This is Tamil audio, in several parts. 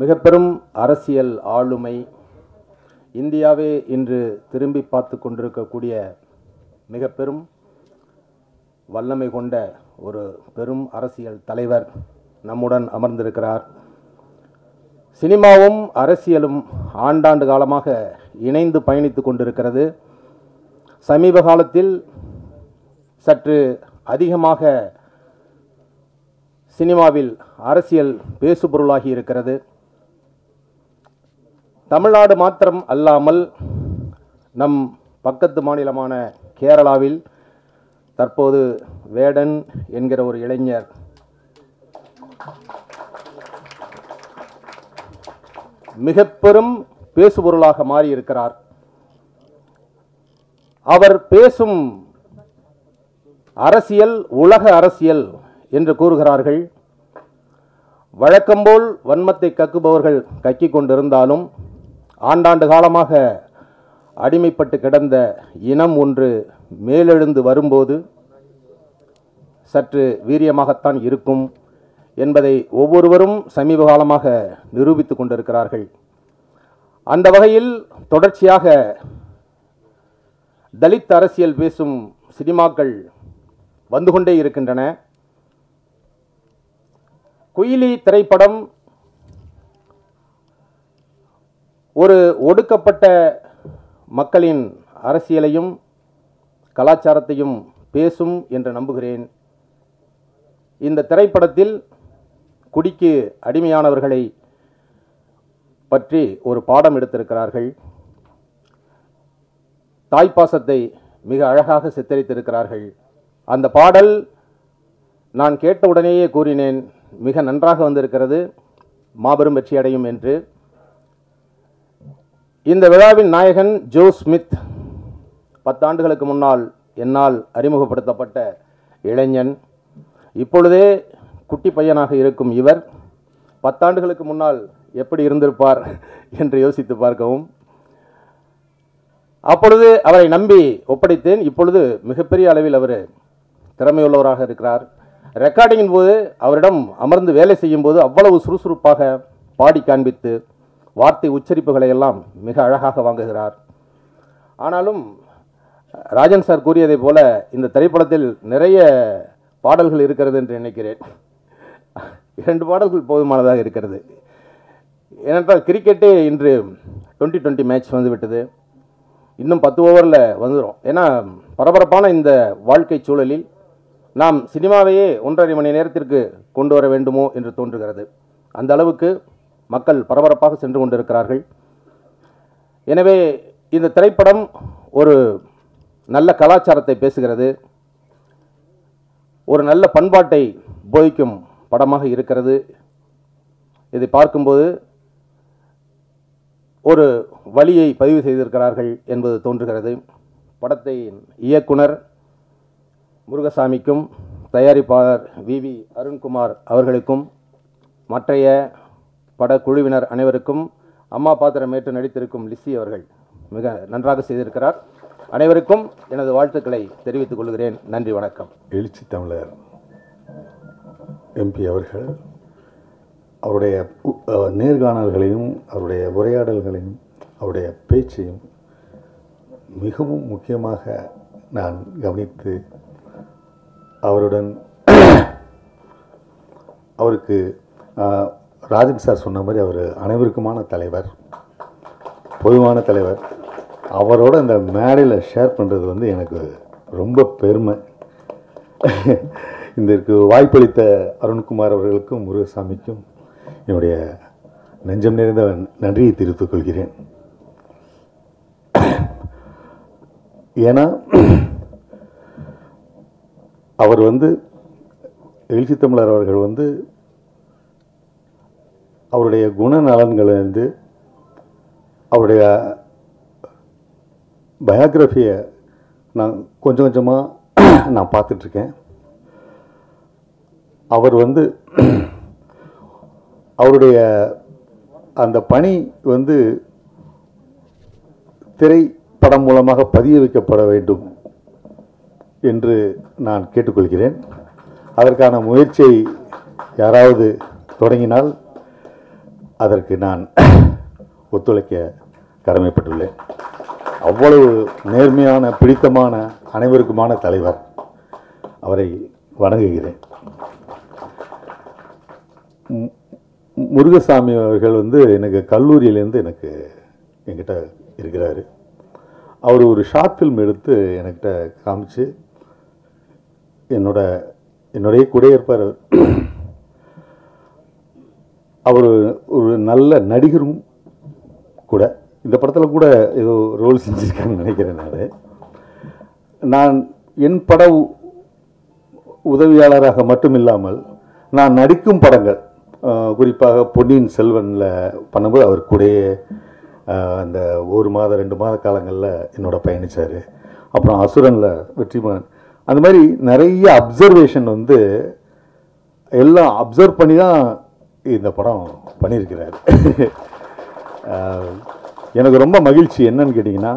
மிக பெரும் அரசியல் ஆளுமை, இந்தியாவே இன்று திரும்பி பார்த்து கொண்டிருக்கக்கூடிய மிக பெரும் வல்லமை கொண்ட ஒரு பெரும் அரசியல் தலைவர் நம்முடன் அமர்ந்திருக்கிறார். சினிமாவும் அரசியலும் ஆண்டாண்டு காலமாக இணைந்து பயணித்து கொண்டிருக்கிறது. சமீப காலத்தில் சற்று அதிகமாக சினிமாவில் அரசியல் பேசுபொருளாகி இருக்கிறது. தமிழ்நாடு மாத்திரம் அல்லாமல் நம் பக்கத்து மாநிலமான கேரளாவில் தற்போது வேடன் என்கிற ஒரு இளைஞர் மிக பெரும் பேசுபொருளாக மாறியிருக்கிறார். அவர் பேசும் அரசியல் உலக அரசியல் என்று கூறுகிறார்கள். வழக்கம்போல் வன்மத்தை கக்குபவர்கள் கக்கிக் கொண்டிருந்தாலும் ஆண்டாண்டு காலமாக அடிமைப்பட்டு கிடந்த இனம் ஒன்று மேலெழுந்து வரும்போது சற்று வீரியமாகத்தான் இருக்கும் என்பதை ஒவ்வொருவரும் சமீப காலமாக நிரூபித்துக் கொண்டிருக்கிறார்கள். அந்த வகையில் தொடர்ச்சியாக தலித் அரசியல் பேசும் சினிமாக்கள் வந்து கொண்டே இருக்கின்றன. குயிலி திரைப்படம் ஒரு ஒடுக்கப்பட்ட மக்களின் அரசியலையும் கலாச்சாரத்தையும் பேசும் என்று நம்புகிறேன். இந்த திரைப்படத்தில் குடிக்கு அடிமையானவர்களை பற்றி ஒரு பாடம் எடுத்திருக்கிறார்கள். தாய்ப்பாசத்தை மிக அழகாக சித்தரித்திருக்கிறார்கள். அந்த பாடல் நான் கேட்டவுடனேயே கூறினேன், மிக நன்றாக வந்திருக்கிறது, மாபெரும் வெற்றி அடையும் என்று. இந்த விழாவின் நாயகன் ஜோ ஸ்மித் 10 ஆண்டுகளுக்கு முன்னால் என்னால் அறிமுகப்படுத்தப்பட்ட இளைஞன். இப்பொழுதே குட்டி பையனாக இருக்கும் இவர் 10 ஆண்டுகளுக்கு முன்னால் எப்படி இருந்திருப்பார் என்று யோசித்து பார்க்கவும். அப்பொழுது அவரை நம்பி ஒப்படைத்தேன். இப்பொழுது மிகப்பெரிய அளவில் அவர் திறமையுள்ளவராக இருக்கிறார். ரெக்கார்டிங்கின் போது அவரிடம் அமர்ந்து வேலை செய்யும் போது அவ்வளவு சுறுசுறுப்பாக பாடி காண்பித்து வார்த்தை உச்சரிப்புகளை எல்லாம் மிக அழகாக வாங்குகிறார். ஆனாலும் ராஜன் சார் கூறியதை போல இந்த திரைப்படத்தில் நிறைய பாடல்கள் இருக்கிறது என்று நினைக்கிறேன். 2 பாடல்கள் போதுமானதாக இருக்கிறது. ஏனென்றால் கிரிக்கெட்டே இன்று 2020 மேட்ச் வந்துவிட்டது. இன்னும் 10 ஓவரில் வந்துடும். ஏன்னா பரபரப்பான இந்த வாழ்க்கை சூழலில் நாம் சினிமாவையே 1.5 மணி நேரத்திற்கு கொண்டு வர வேண்டுமோ என்று தோன்றுகிறது. அந்த அளவுக்கு மக்கள் பரபரப்பாக சென்று கொண்டிருக்கிறார்கள். எனவே இந்த திரைப்படம் ஒரு நல்ல கலாச்சாரத்தை பேசுகிறது, ஒரு நல்ல பண்பாட்டை போதிக்கும் படமாக இருக்கிறது. இதை பார்க்கும்போது ஒரு வழியை பதிவு செய்திருக்கிறார்கள் என்பது தோன்றுகிறது. படத்தை இயக்குனர் முருகசாமிக்கும் தயாரிப்பாளர் வி அருண்குமார் அவர்களுக்கும் மற்றைய படக்குழுவினர் அனைவருக்கும், அம்மா பாத்திரம் ஏற்று நடித்திருக்கும் லிசி அவர்கள் மிக நன்றாக செய்திருக்கிறார். அனைவருக்கும் எனது வாழ்த்துக்களை தெரிவித்துக் கொள்கிறேன். நன்றி, வணக்கம். எழுச்சி தமிழர் எம்பி அவர்கள் அவருடைய நேர்காணல்களையும் அவருடைய உரையாடல்களையும் அவருடைய பேச்சையும் மிகவும் முக்கியமாக நான் கவனித்து அவருக்கு ராஜன் சார் சொன்ன மாதிரி அவர் அனைவருக்குமான தலைவர், பொதுவான தலைவர். அவரோட இந்த மேடையில் ஷேர் பண்ணுறது எனக்கு ரொம்ப பெருமை. இதற்கு வாய்ப்பளித்த அருண்குமார் அவர்களுக்கும் முருகசாமிக்கும் என்னுடைய நெஞ்சம் நிறைந்த நன்றியை தெரிவித்துக் கொள்கிறேன். ஏன்னா அவர் எழுச்சி தமிழர் அவர்கள் அவருடைய குணநலன்களை அவருடைய பயோகிராஃபியை நான் கொஞ்சம் கொஞ்சமாக நான் பார்த்துட்ருக்கேன். அவர் அவருடைய அந்த பணி திரைப்படம் மூலமாக பதிய வைக்கப்பட வேண்டும் என்று நான் அதற்கு நான் ஒத்துழைக்க கடமைப்பட்டுள்ளேன். அவ்வளவு நேர்மையான, பிடித்தமான, அனைவருக்குமான தலைவர். அவரை வணங்குகிறேன். முருகசாமி அவர்கள் எனக்கு கல்லூரியிலேருந்து என்கிட்ட இருக்கிறாரு. அவர் ஒரு ஷார்ட் ஃபில்ம் எடுத்து என்கிட்ட காமிச்சு என்னுடைய கூட இருப்பார். அவர் ஒரு நல்ல நடிகரும் கூட. இந்த படத்தில் கூட ஏதோ ரோல் செஞ்சுருக்காங்கன்னு நினைக்கிறேன். நான் என் பட உதவியாளராக மட்டும் இல்லாமல் நான் நடிக்கும் படங்கள், குறிப்பாக பொன்னியின் செல்வனில் பண்ணும்போது அவர் கூடயே அந்த 1 மாதம் 2 மாத காலங்களில் என்னோட பயணித்தார். அப்புறம் அசுரனில் வெற்றிமாறன், அந்த மாதிரி நிறைய அப்சர்வேஷன் எல்லாம் அப்சர்வ் பண்ணி தான் இந்த படம் பண்ணியிருக்கிறார். எனக்கு ரொம்ப மகிழ்ச்சி என்னன்னு கேட்டிங்கன்னா,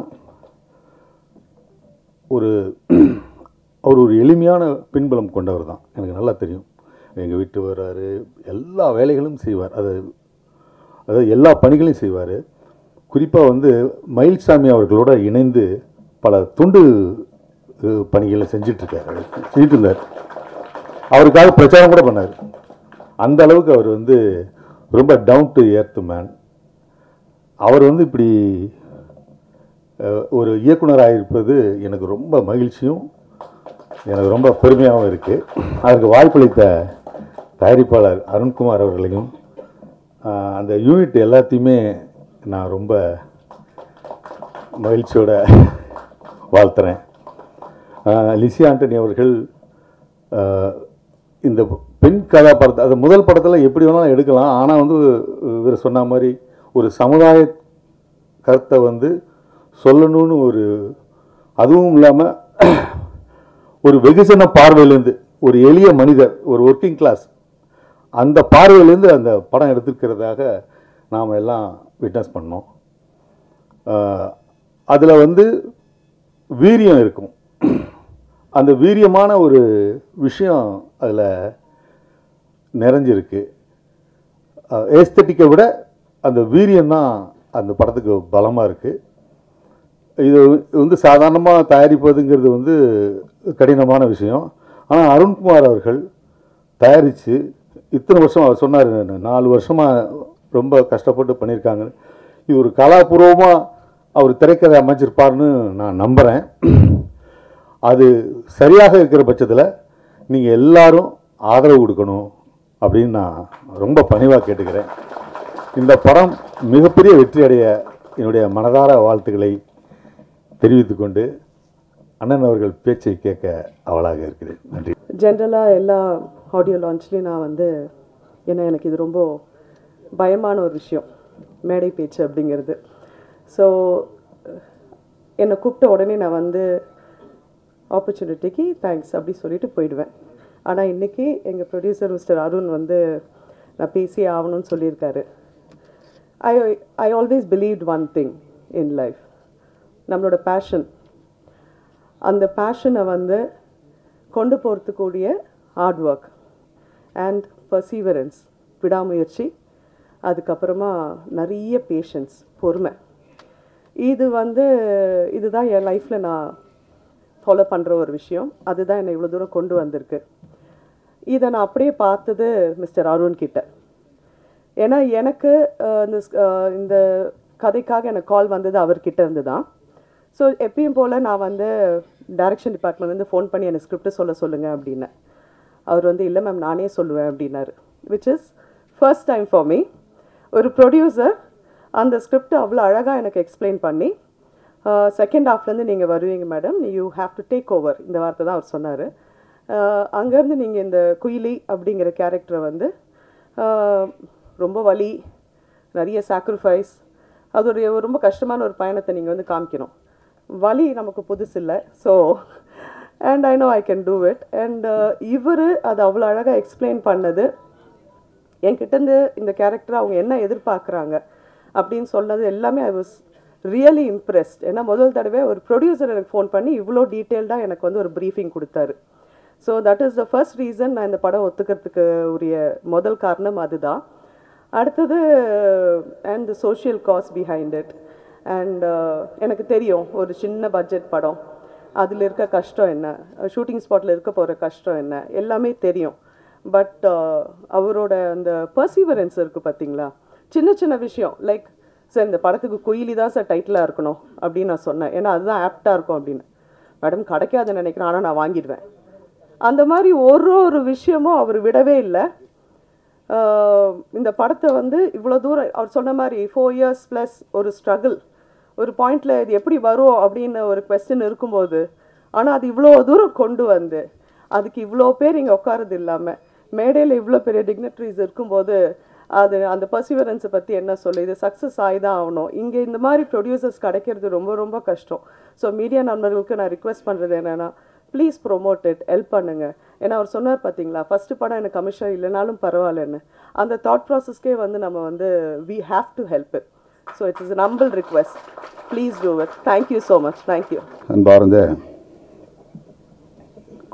அவர் ஒரு எளிமையான பின்புலம் கொண்டவர் தான். எனக்கு நல்லா தெரியும். எங்கள் வீட்டு வர்றாரு, எல்லா வேலைகளும் செய்வார். அதாவது எல்லா பணிகளையும் செய்வார். குறிப்பாக மயில்சாமி அவர்களோட இணைந்து பல துண்டு பணிகளை செஞ்சிட்டு இருந்தார். அவருக்காக பிரச்சாரம் கூட பண்ணார். அந்த அளவுக்கு அவர் ரொம்ப டவுன் டு எர்த் மேன். அவர் இப்படி ஒரு இயக்குனராக இருப்பது எனக்கு ரொம்ப மகிழ்ச்சியும் எனக்கு ரொம்ப பெருமையாகவும் இருக்குது. அதற்கு வாய்ப்பளித்த தயாரிப்பாளர் அருண்குமார் அவர்களையும் அந்த யூனிட் எல்லாத்தையுமே நான் ரொம்ப மகிழ்ச்சியோட வாழ்த்துறேன். லிசி ஆண்டனி அவர்கள் இந்த பெண் கதாபாத்திரத்தை, அது முதல் படத்தில் எப்படி வேணாலும் எடுக்கலாம். ஆனால் இவர் சொன்ன மாதிரி ஒரு சமுதாய கருத்தை சொல்லணும்னு அதுவும் இல்லாமல் ஒரு வெகுஜன பார்வையிலேருந்து, ஒரு எளிய மனிதர், ஒரு ஒர்க்கிங் கிளாஸ், அந்த பார்வையிலேருந்து அந்த படம் எடுத்துருக்கிறதாக நாம் எல்லாம் விட்னஸ் பண்ணோம். அதில் வீரியம் இருக்கும். அந்த வீரியமான ஒரு விஷயம் அதில் நிறைஞ்சிருக்கு. ஏஸ்தட்டிக்கை விட அந்த வீரியம்தான் அந்த படத்துக்கு பலமாக இருக்குது. இது சாதாரணமாக தயாரிப்பதுங்கிறது கடினமான விஷயம். ஆனால் அருண்குமார் அவர்கள் தயாரித்து இத்தனை வருஷம், அவர் சொன்னார் 4 வருஷமாக ரொம்ப கஷ்டப்பட்டு பண்ணியிருக்காங்க. இது ஒரு கலாபூர்வமாக அவர் திரைக்கதை அமைச்சிருப்பார்னு நான் நம்புகிறேன். அது சரியாக இருக்கிற பட்சத்தில் நீங்கள் எல்லாரும் ஆதரவு கொடுக்கணும் அப்படின்னு நான் ரொம்ப பணிவாக கேட்டுக்கிறேன். இந்த படம் மிகப்பெரிய வெற்றி அடைய என்னுடைய மனதார வாழ்த்துக்களை தெரிவித்துக்கொண்டு அண்ணன் அவர்கள் பேச்சை கேட்க அவளாக இருக்கிறேன். நன்றி. ஜென்ரலாக எல்லா ஆடியோ லான்ச்லேயும் நான் ஏன்னா எனக்கு இது ரொம்ப பயமான ஒரு விஷயம், மேடை பேச்சு அப்படிங்கிறது. ஸோ என்னை கூப்பிட்ட உடனே நான் ஆப்பர்ச்சுனிட்டிக்கு தேங்க்ஸ் அப்படி சொல்லிட்டு போயிடுவேன். ஆனால் இன்றைக்கி எங்கள் ப்ரொடியூசர் மிஸ்டர் அருண் நான் பேசி ஆகணும்னு சொல்லியிருக்காரு. I always believed one thing in life, நம்மளோட பேஷன், அந்த பேஷனை கொண்டு போகிறதுக்கூடிய ஹார்ட் ஒர்க் அண்ட் பர்சீவரன்ஸ், விடாமுயற்சி, அதுக்கப்புறமா நிறைய பேஷன்ஸ், பொறுமை, இதுதான் என் லைஃப்பில் நான் ஃபாலோ பண்ணுற ஒரு விஷயம். அதுதான் என்னை இவ்வளோ தூரம் கொண்டு வந்திருக்கு. இதை நான் அப்படியே பார்த்தது மிஸ்டர் அருண் கிட்ட. ஏன்னா எனக்கு இந்த கதைக்காக எனக்கு கால் வந்தது அவர்கிட்ட இருந்து தான். ஸோ எப்பயும் போல் நான் டைரக்ஷன் டிபார்ட்மெண்ட்லேருந்து ஃபோன் பண்ணி எனக்கு ஸ்கிரிப்ட் சொல்லுங்கள் அப்படின்னேன். அவர் இல்லை மேம் நானே சொல்லுவேன் அப்படின்னாரு. Which is first time for me. ஒரு ப்ரொடியூசர் அந்த ஸ்கிரிப்ட் அவ்வளோ அழகாக எனக்கு எக்ஸ்பிளைன் பண்ணி, செகண்ட் ஹாஃப்லேருந்து நீங்கள் வருவீங்க madam, you have to take over, இந்த வார்த்தை தான் அவர் சொன்னார். அங்கேருந்து நீங்கள் இந்த குயிலி அப்படிங்கிற கேரக்டரை ரொம்ப வலி, நிறைய சாக்ரிஃபைஸ், அதோடைய ரொம்ப கஷ்டமான ஒரு பயணத்தை நீங்கள் காமிக்கணும். வலி நமக்கு புதுசு இல்லை. So and I know I can do it. And இவர் அது அவ்வளோ அழகாக எக்ஸ்பிளைன் பண்ணது, என்கிட்டேருந்து இந்த கேரக்டர் அவங்க என்ன எதிர்பார்க்குறாங்க அப்படின்னு சொன்னது எல்லாமே ஐ வாஸ் ரியலி இம்ப்ரெஸ்ட். ஏன்னா முதல் தடவை ஒரு ப்ரொடியூசர் எனக்கு ஃபோன் பண்ணி இவ்வளோ டீட்டெயில்டாக எனக்கு ஒரு ப்ரீஃபிங் கொடுத்தாரு. So that is the first reason நான் இந்த படம் ஒத்துக்கிறதுக்கு உரிய முதல் காரணம் அதுதான். அடுத்தது and the social cost behind it. And எனக்கு தெரியும் ஒரு சின்ன பட்ஜெட் படம், அதில் இருக்க கஷ்டம் என்ன, ஷூட்டிங் ஸ்பாட்டில் இருக்க போகிற கஷ்டம் என்ன, எல்லாமே தெரியும். பட் அவரோட அந்த பர்சீவரன்ஸ் இருக்குது பார்த்தீங்களா, சின்ன சின்ன விஷயம் லைக் சார் இந்த படத்துக்கு குயிலி தான் சார் டைட்டிலாக இருக்கணும் அப்படின்னு நான் சொன்னேன், ஏன்னா அதுதான் ஆப்டாக இருக்கும் அப்படின்னு. மேடம் கிடைக்காதுன்னு நினைக்கிறேன், ஆனால் நான் வாங்கிடுவேன். அந்த மாதிரி ஒரு விஷயமும் அவர் விடவே இல்லை. இந்த படத்தை வந்து இவ்வளோ தூரம் அவர் சொன்ன மாதிரி 4 years ப்ளஸ் ஒரு ஸ்ட்ரகிள், ஒரு பாயிண்டில் இது எப்படி வரும் அப்படின்னு ஒரு கொஸ்டின் இருக்கும்போது, ஆனால் அது இவ்வளோ தூரம் கொண்டு வந்து அதுக்கு இவ்வளோ பேர் இங்கே உட்காரது இல்லாமல் மேடையில் இவ்வளோ பெரிய டிக்னட்ரிஸ் இருக்கும்போது அது அந்த பர்சிவரன்ஸை பற்றி என்ன சொல்ல, இது சக்ஸஸ் ஆகி தான் ஆகணும். இங்கே இந்த மாதிரி ப்ரொடியூசர்ஸ் கிடைக்கிறது ரொம்ப ரொம்ப கஷ்டம். ஸோ மீடியா நண்பர்களுக்கு நான் ரிக்வெஸ்ட் பண்ணுறது என்னென்னா, ப்ளீஸ் ப்ரொமோட் இட், ஹெல்ப் பண்ணுங்கள். ஏன்னா அவர் சொன்னார் பார்த்தீங்களா, ஃபஸ்ட்டு படம் எனக்கு கமிஷன் இல்லைனாலும் பரவாயில்லன்னு. அந்த தாட் ப்ராசஸ்க்கே வந்து நம்ம வந்து we have to help it. So it is an humble request. Please do it. Thank you so much. Thank you. அன்பார்ந்த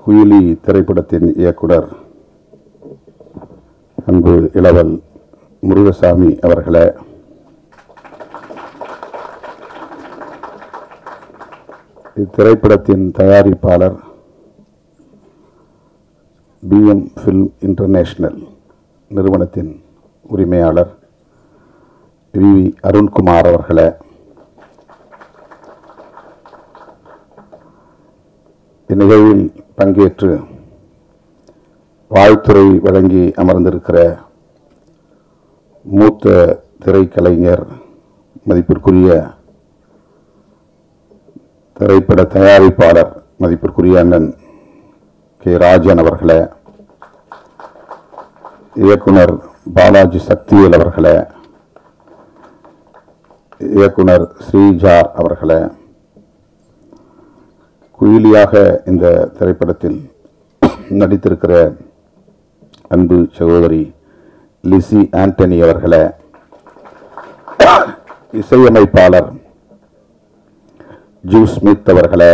குயிலி திரைப்படத்தின் இயக்குனர் அன்பு இளவல் முருகசாமி அவர்களே, இத்திரைப்படத்தின் தயாரிப்பாளர் BM ஃபில்ம் இன்டர்நேஷனல் நிறுவனத்தின் உரிமையாளர் VV அருண்குமார் அவர்களே, இந்நிகழ்வில் பங்கேற்று வாழ்த்துரை வழங்கி அமர்ந்திருக்கிற மூத்த திரைக்கலைஞர் மதிப்பிற்குரிய திரைப்பட தயாரிப்பாளர் மதிப்பிற்குரிய அண்ணன் K. ராஜன் அவர்களே, இயக்குனர் பாலாஜி சக்திவேல் அவர்களே, இயக்குனர் ஸ்ரீஜா அவர்களே, குயிலியாக இந்த திரைப்படத்தில் நடித்திருக்கிற அன்பு சகோதரி லிசி ஆண்டனி அவர்களே, இசையமைப்பாளர் ஜூ ஸ்மித் அவர்களே,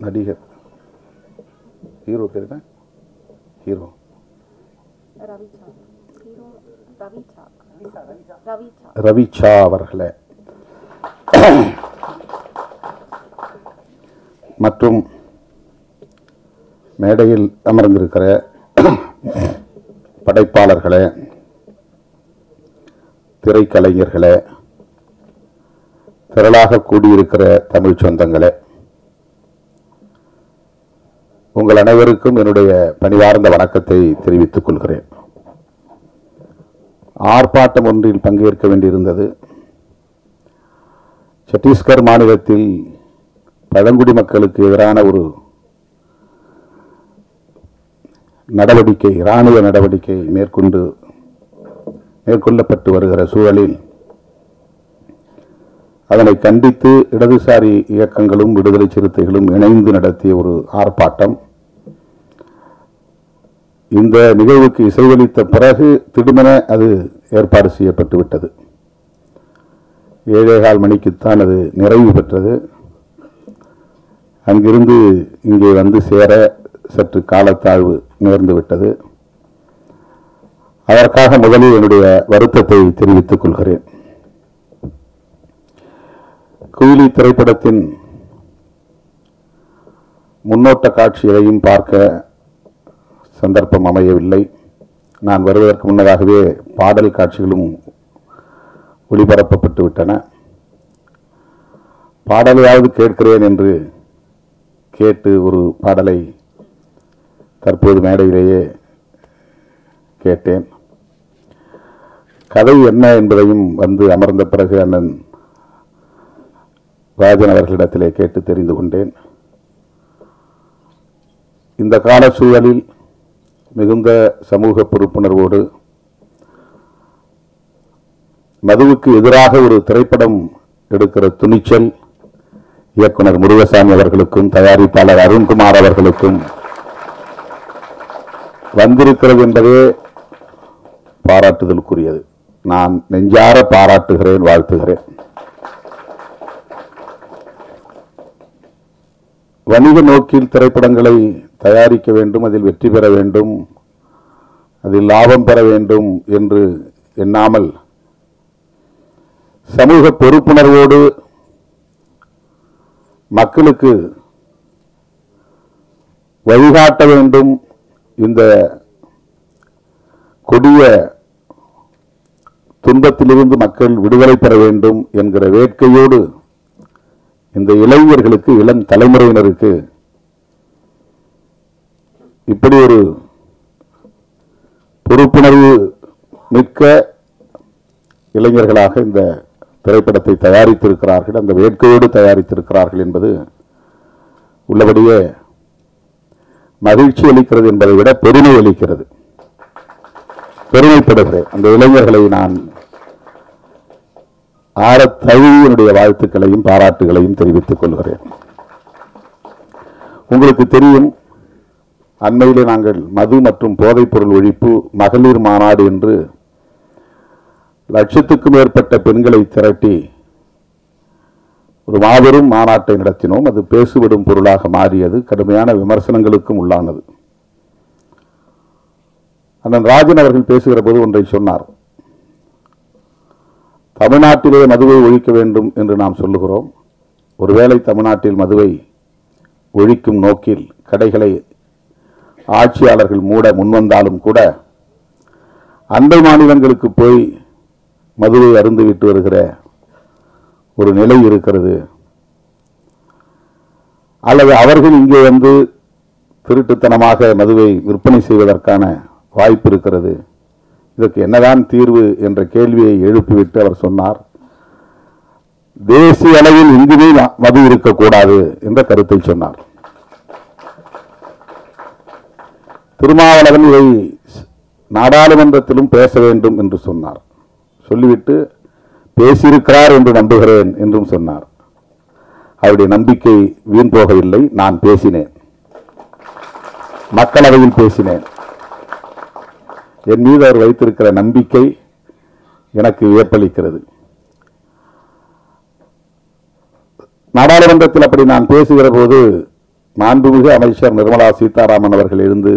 நடிகர் ஹீரோ பேர் என்ன, ஹீரோ ரவிச்சா அவர்களே, மற்றும் மேடையில் அமர்ந்திருக்கிற படைப்பாளர்களே, திரைக்கலைஞர்களே, திரளாக கூடியிருக்கிற தமிழ் சொந்தங்களே, உங்கள் அனைவருக்கும் என்னுடைய பணிவார்ந்த வணக்கத்தை தெரிவித்துக் கொள்கிறேன். ஆர்ப்பாட்டம் ஒன்றில் பங்கேற்க வேண்டியிருந்தது. சத்தீஸ்கர் மாநிலத்தில் பழங்குடி மக்களுக்கு எதிரான ஒரு நடவடிக்கை, இராணுவ நடவடிக்கை மேற்கொள்ளப்பட்டு வருகிற சூழலில் அதனை கண்டித்து இடதுசாரி இயக்கங்களும் விடுதலை சிறுத்தைகளும் இணைந்து நடத்திய ஒரு ஆர்ப்பாட்டம். இந்த நிகழ்வுக்கு இசைவளித்த பிறகு திடுமென அது ஏற்பாடு செய்யப்பட்டு விட்டது. 7:15 மணிக்குத்தான் அது நிறைவு பெற்றது. அங்கிருந்து இங்கே வந்து சேர சற்று காலத்தாழ்வு நேர்ந்து விட்டது. அதற்காக முதலில் என்னுடைய வருத்தத்தை தெரிவித்துக் கொள்கிறேன். குயிலி திரைப்படத்தின் முன்னோட்ட காட்சிகளையும் பார்க்க சந்தர்ப்பம் அமையவில்லை. நான் வருவதற்கு முன்னதாகவே பாடல் காட்சிகளும் ஒளிபரப்பப்பட்டு விட்டன. பாடலையாவது கேட்கிறேன் என்று கேட்டு ஒரு பாடலை தற்போது மேடையிலேயே கேட்டேன். கதை என்ன என்பதையும் வந்து அமர்ந்த பிறகு அண்ணன் ராஜன் அவர்களிடத்திலே கேட்டு தெரிந்து கொண்டேன். இந்த கால சூழலில் மிகுந்த சமூக பொறுப்புணர்வோடு மதுவுக்கு எதிராக ஒரு திரைப்படம் எடுக்கிற துணிச்சல் இயக்குனர் முருகசாமி அவர்களுக்கும் தயாரிப்பாளர் அருண்குமார் அவர்களுக்கும் வந்திருக்கிறது என்பதே பாராட்டுதலுக்குரியது. நான் நெஞ்சார பாராட்டுகிறேன், வாழ்த்துகிறேன். வணிக நோக்கில் திரைப்படங்களை தயாரிக்க வேண்டும், அதில் வெற்றி பெற வேண்டும், அதில் லாபம் பெற வேண்டும் என்று எண்ணாமல் சமூக பொறுப்புணர்வோடு மக்களுக்கு வழிகாட்ட வேண்டும், இந்த கொடிய துன்பத்திலிருந்து மக்கள் விடுதலை பெற வேண்டும் என்கிற வேட்கையோடு இந்த இளைஞர்களுக்கு, இளம் தலைமுறையினருக்கு இப்படி ஒரு பொறுப்புணர்வு மிக்க இளைஞர்களாக இந்த திரைப்படத்தை தயாரித்திருக்கிறார்கள், அந்த வேட்கையோடு தயாரித்திருக்கிறார்கள் என்பது உள்ளபடியே மகிழ்ச்சி அளிக்கிறது என்பதை விட பெருமை அளிக்கிறது. பெருமைப்படுகிறேன். அந்த இளைஞர்களை நான் ஆரத்தழுவிய வாழ்த்துக்களையும் பாராட்டுகளையும் தெரிவித்துக் கொள்கிறேன். உங்களுக்கு தெரியும், அண்மையிலே நாங்கள் மது மற்றும் போதைப்பொருள் ஒழிப்பு மகளிர் மாநாடு என்று லட்சத்துக்கும் மேற்பட்ட பெண்களை திரட்டி ஒரு மாபெரும் மாநாட்டை நடத்தினோம். அது பேசுவிடும் பொருளாக மாறியது, கடுமையான விமர்சனங்களுக்கும் உள்ளானது. அண்ணன் ராஜன் அவர்கள் பேசுகிற போது ஒன்றை சொன்னார். தமிழ்நாட்டிலே மதுவை ஒழிக்க வேண்டும் என்று நாம் சொல்லுகிறோம். ஒருவேளை தமிழ்நாட்டில் மதுவை ஒழிக்கும் நோக்கில் கடைகளை ஆட்சியாளர்கள் மூட முன்வந்தாலும் கூட அண்டை மாநிலங்களுக்கு போய் மதுவை அருந்துவிட்டு வருகிற ஒரு நிலை இருக்கிறது. அல்லது அவர்கள் இங்கே வந்து திருட்டுத்தனமாக மதுவை விற்பனை செய்வதற்கான வாய்ப்பு இருக்கிறது. இதற்கு என்னதான் தீர்வு என்ற கேள்வியை எழுப்பிவிட்டு அவர் சொன்னார், தேசிய அளவில் இங்குமே மது இருக்கக்கூடாது என்ற கருத்தை சொன்னார். திருமாவளவன் இதை நாடாளுமன்றத்திலும் பேச வேண்டும் என்று சொன்னார். சொல்லிவிட்டு பேசியிருக்கிறார் என்று நம்புகிறேன் என்றும் சொன்னார். அவருடைய நம்பிக்கை வீண் போகவில்லை. நான் பேசினேன், மக்களவையில் பேசினேன். என் மீது அவர் வைத்திருக்கிற நம்பிக்கை எனக்கு வியப்பளிக்கிறது. நாடாளுமன்றத்தில் அப்படி நான் பேசுகிற போது மாண்புமிகு அமைச்சர் நிர்மலா சீதாராமன் அவர்கள் எழுந்து,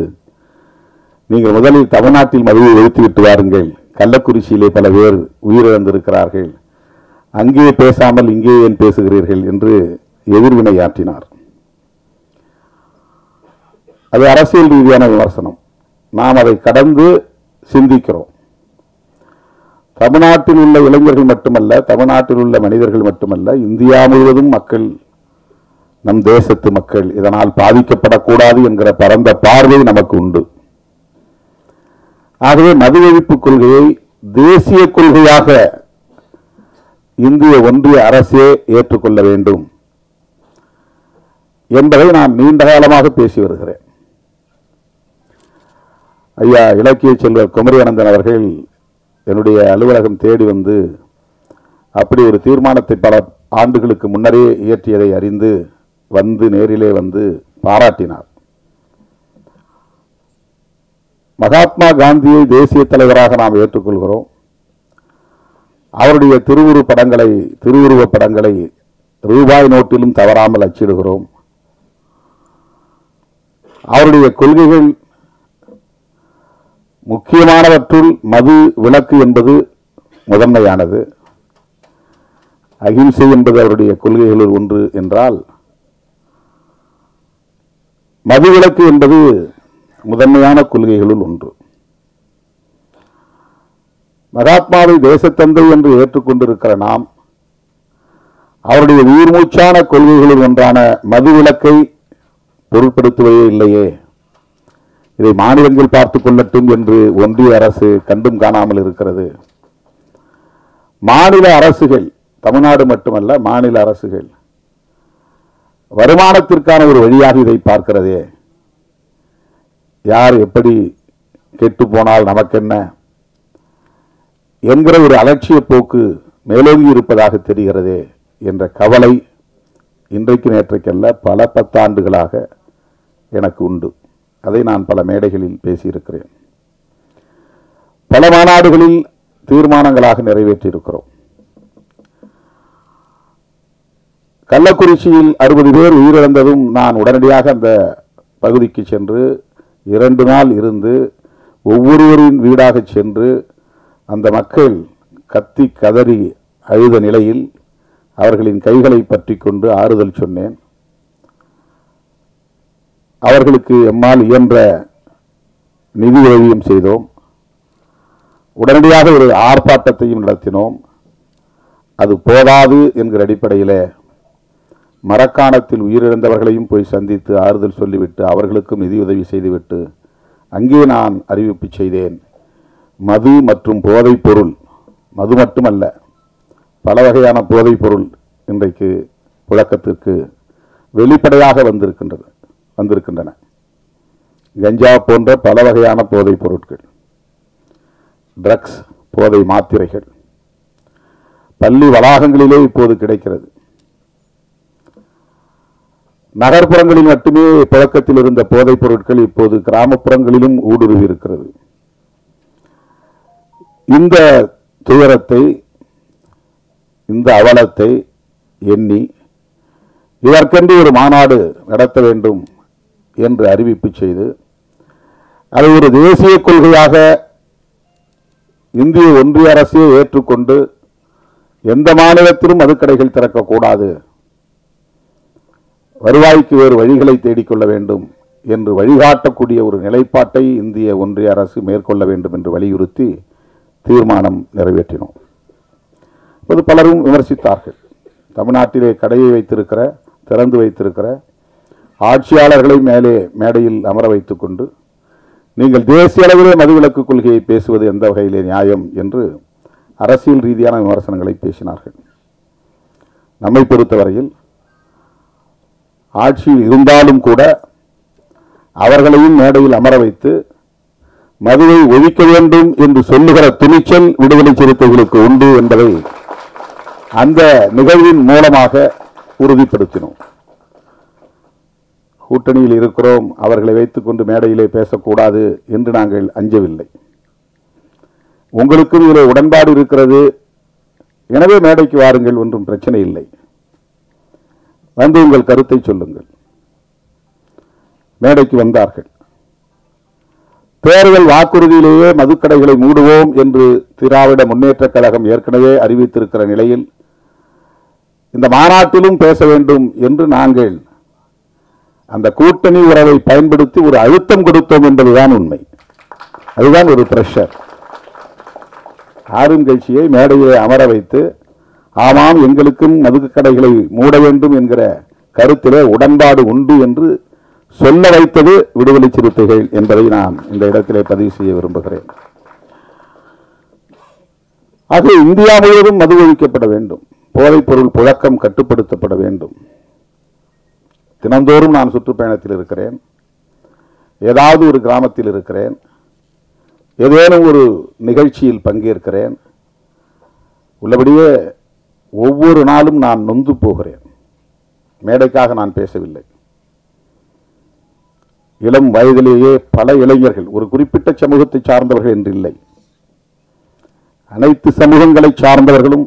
நீங்கள் முதலில் தமிழ்நாட்டில் மதுவை ஒழித்துவிட்டு வாருங்கள், கள்ளக்குறிச்சியிலே பல பேர் உயிரிழந்திருக்கிறார்கள், அங்கே பேசாமல் இங்கே ஏன் பேசுகிறீர்கள் என்று எதிர்வினையாற்றினார். அது அரசியல் ரீதியான விமர்சனம். நாம் அதை கடந்து சிந்திக்கிறோம். தமிழ்நாட்டில் உள்ள இளைஞர்கள் மட்டுமல்ல, தமிழ்நாட்டில் உள்ள மனிதர்கள் மட்டுமல்ல, இந்தியா முழுவதும் மக்கள், நம் தேசத்து மக்கள் இதனால் பாதிக்கப்படக்கூடாது என்கிற பரந்த பார்வை நமக்கு உண்டு. ஆகவே மது ஒழிப்பு கொள்கையை தேசிய கொள்கையாக இந்திய ஒன்றிய அரசே ஏற்றுக்கொள்ள வேண்டும் என்பதை நான் நீண்ட காலமாக பேசி வருகிறேன். ஐயா இலக்கிய செல்வர் குமரி அனந்தன் அவர்கள் என்னுடைய அலுவலகம் தேடி வந்து அப்படி ஒரு தீர்மானத்தை பல ஆண்டுகளுக்கு முன்னரே இயற்றியதை அறிந்து வந்து நேரிலே வந்து பாராட்டினார். மகாத்மா காந்தியை தேசிய தலைவராக நாம் ஏற்றுக்கொள்கிறோம். அவருடைய திருவுருவப் படங்களை ரூபாய் நோட்டிலும் தவறாமல் அச்சிடுகிறோம். அவருடைய கொள்கைகள் முக்கியமானவற்றுள் மது விலக்கு என்பது முதன்மையானது. அகிம்சை என்பது அவருடைய கொள்கைகளில் ஒன்று என்றால், மது விலக்கு என்பது முதன்மையான கொள்கைகளுள் ஒன்று. மகாத்மாவை தேசத்தந்தை என்று ஏற்றுக்கொண்டிருக்கிற நாம் அவருடைய உயிர் மூச்சான கொள்கைகளில் ஒன்றான மது விலக்கை பொருட்படுத்துவதே இல்லையே. இதை மாநிலங்கள் பார்த்துக் கொள்ளட்டும் என்று ஒன்றிய அரசு கண்டும் காணாமல் இருக்கிறது. மாநில அரசுகள், தமிழ்நாடு மட்டுமல்ல, மாநில அரசுகள் வருமானத்திற்கான ஒரு வழியாக இதை பார்க்கிறதே. யார் எப்படி கெட்டு போனால் நமக்கென்ன என்கிற ஒரு அலட்சிய போக்கு மேலோங்கி இருப்பதாக தெரிகிறதே என்ற கவலை இன்றைக்கு நேற்றைக்கல்ல பல 10 ஆண்டுகளாக எனக்கு உண்டு. அதை நான் பல மேடைகளில் பேசியிருக்கிறேன். பல மாநாடுகளில் தீர்மானங்களாக நிறைவேற்றியிருக்கிறோம். கள்ளக்குறிச்சியில் 60 பேர் உயிரிழந்ததும் நான் உடனடியாக அந்த பகுதிக்கு சென்று 2 நாள் இருந்து ஒவ்வொருவரின் வீடாக சென்று அந்த மக்கள் கத்தி கதறி அழுத நிலையில் அவர்களின் கைகளை பற்றி கொண்டு ஆறுதல் சொன்னேன். அவர்களுக்கு எம்மால் இயன்ற நிதி உதவியும் செய்தோம். உடனடியாக ஒரு ஆர்ப்பாட்டத்தையும் நடத்தினோம். அது போதாது என்கிற அடிப்படையில் மரக்காணத்தில் உயிரிழந்தவர்களையும் போய் சந்தித்து ஆறுதல் சொல்லிவிட்டு அவர்களுக்கும் நிதியுதவி செய்துவிட்டு அங்கே நான் அறிவிப்பு செய்தேன். மது மற்றும் போதைப் பொருள், மது மட்டுமல்ல, பல வகையான போதைப் பொருள் இன்றைக்கு புழக்கத்திற்கு வெளிப்படையாக வந்திருக்கின்றன. கஞ்சா போன்ற பல வகையான போதைப் பொருட்கள், ட்ரக்ஸ், போதை மாத்திரைகள் பள்ளி வளாகங்களிலே இப்போது கிடைக்கிறது. நகர்ப்புறங்களில் மட்டுமே புழக்கத்தில் இருந்த போதைப் பொருட்கள் இப்போது கிராமப்புறங்களிலும் ஊடுருவி இருக்கிறது. இந்த துயரத்தை, இந்த அவலத்தை எண்ணி இதற்கென்று ஒரு மாநாடு நடத்த வேண்டும் என்று அறிவிப்பு செய்து அதை ஒரு தேசிய கொள்கையாக இந்திய ஒன்றிய அரசே ஏற்றுக்கொண்டு எந்த மாநிலத்திலும் மதுக்கடைகள் திறக்கக்கூடாது, வருவாய்க்கு வேறு வழிகளை தேடிக்கொள்ள வேண்டும் என்று வழிகாட்டக்கூடிய ஒரு நிலைப்பாட்டை இந்திய ஒன்றிய அரசு மேற்கொள்ள வேண்டும் என்று வலியுறுத்தி தீர்மானம் நிறைவேற்றினோம். இப்போது பலரும் விமர்சித்தார்கள். தமிழ்நாட்டிலே கடையை திறந்து வைத்திருக்கிற ஆட்சியாளர்களை மேடையில் அமர வைத்துக் கொண்டு நீங்கள் தேசிய அளவிலே மதுவிலக்கு கொள்கையை பேசுவது எந்த வகையிலே நியாயம் என்று அரசியல் ரீதியான விமர்சனங்களை பேசினார்கள். நம்மை பொறுத்தவரையில் ஆட்சியில் இருந்தாலும் கூட அவர்களையும் மேடையில் அமர வைத்து மதுவை ஒழிக்க வேண்டும் என்று சொல்லுகிற துணிச்சல் விடுதலை சிறுத்தைகளுக்கு உண்டு என்பதை அந்த நிகழ்வின் மூலமாக உறுதிப்படுத்தினோம். கூட்டணியில் இருக்கிறோம், அவர்களை வைத்துக் கொண்டு மேடையிலே பேசக்கூடாது என்று நாங்கள் அஞ்சவில்லை. உங்களுக்கும் இதில் உடன்பாடு இருக்கிறது, எனவே மேடைக்கு வாருங்கள், ஒன்றும் பிரச்சனை இல்லை, வந்து உங்கள் கருத்தை சொல்லுங்கள். மேடைக்கு வந்தார்கள். தேர்தல் வாக்குறுதியிலேயே மதுக்கடைகளை மூடுவோம் என்று திராவிட முன்னேற்றக் கழகம் ஏற்கனவே அறிவித்திருக்கிற நிலையில் இந்த மாநாட்டிலும் பேச வேண்டும் என்று நாங்கள் அந்த கூட்டணி உறவை பயன்படுத்தி ஒரு அழுத்தம் கொடுத்தோம் என்பதுதான் உண்மை. அதுதான் ஒரு பிரஷர். ஆளுங்கட்சியை மேடையை அமர வைத்து ஆமாம் எங்களுக்கும் மதுக்கடைகளை மூட வேண்டும் என்கிற கருத்திலே உடன்பாடு உண்டு என்று சொல்ல வைத்தது விடுதலை சிறுத்தைகள் என்பதை நான் இந்த இடத்திலே பதிவு செய்ய விரும்புகிறேன். ஆக இந்தியா முழுவதும் மது ஒழிக்கப்பட வேண்டும், போதைப் பொருள் புழக்கம் கட்டுப்படுத்தப்பட வேண்டும். தினந்தோறும் நான் சுற்றுப்பயணத்தில் இருக்கிறேன், ஏதாவது ஒரு கிராமத்தில் இருக்கிறேன், ஏதேனும் ஒரு நிகழ்ச்சியில் பங்கேற்கிறேன். உள்ளபடியே ஒவ்வொரு நாளும் நான் நொந்து போகிறேன். மேடைக்காக நான் பேசவில்லை. இளம் வயதிலேயே பல இளைஞர்கள், ஒரு குறிப்பிட்ட சமூகத்தை சார்ந்தவர்கள் என்று இல்லை, அனைத்து சமூகங்களை சார்ந்தவர்களும்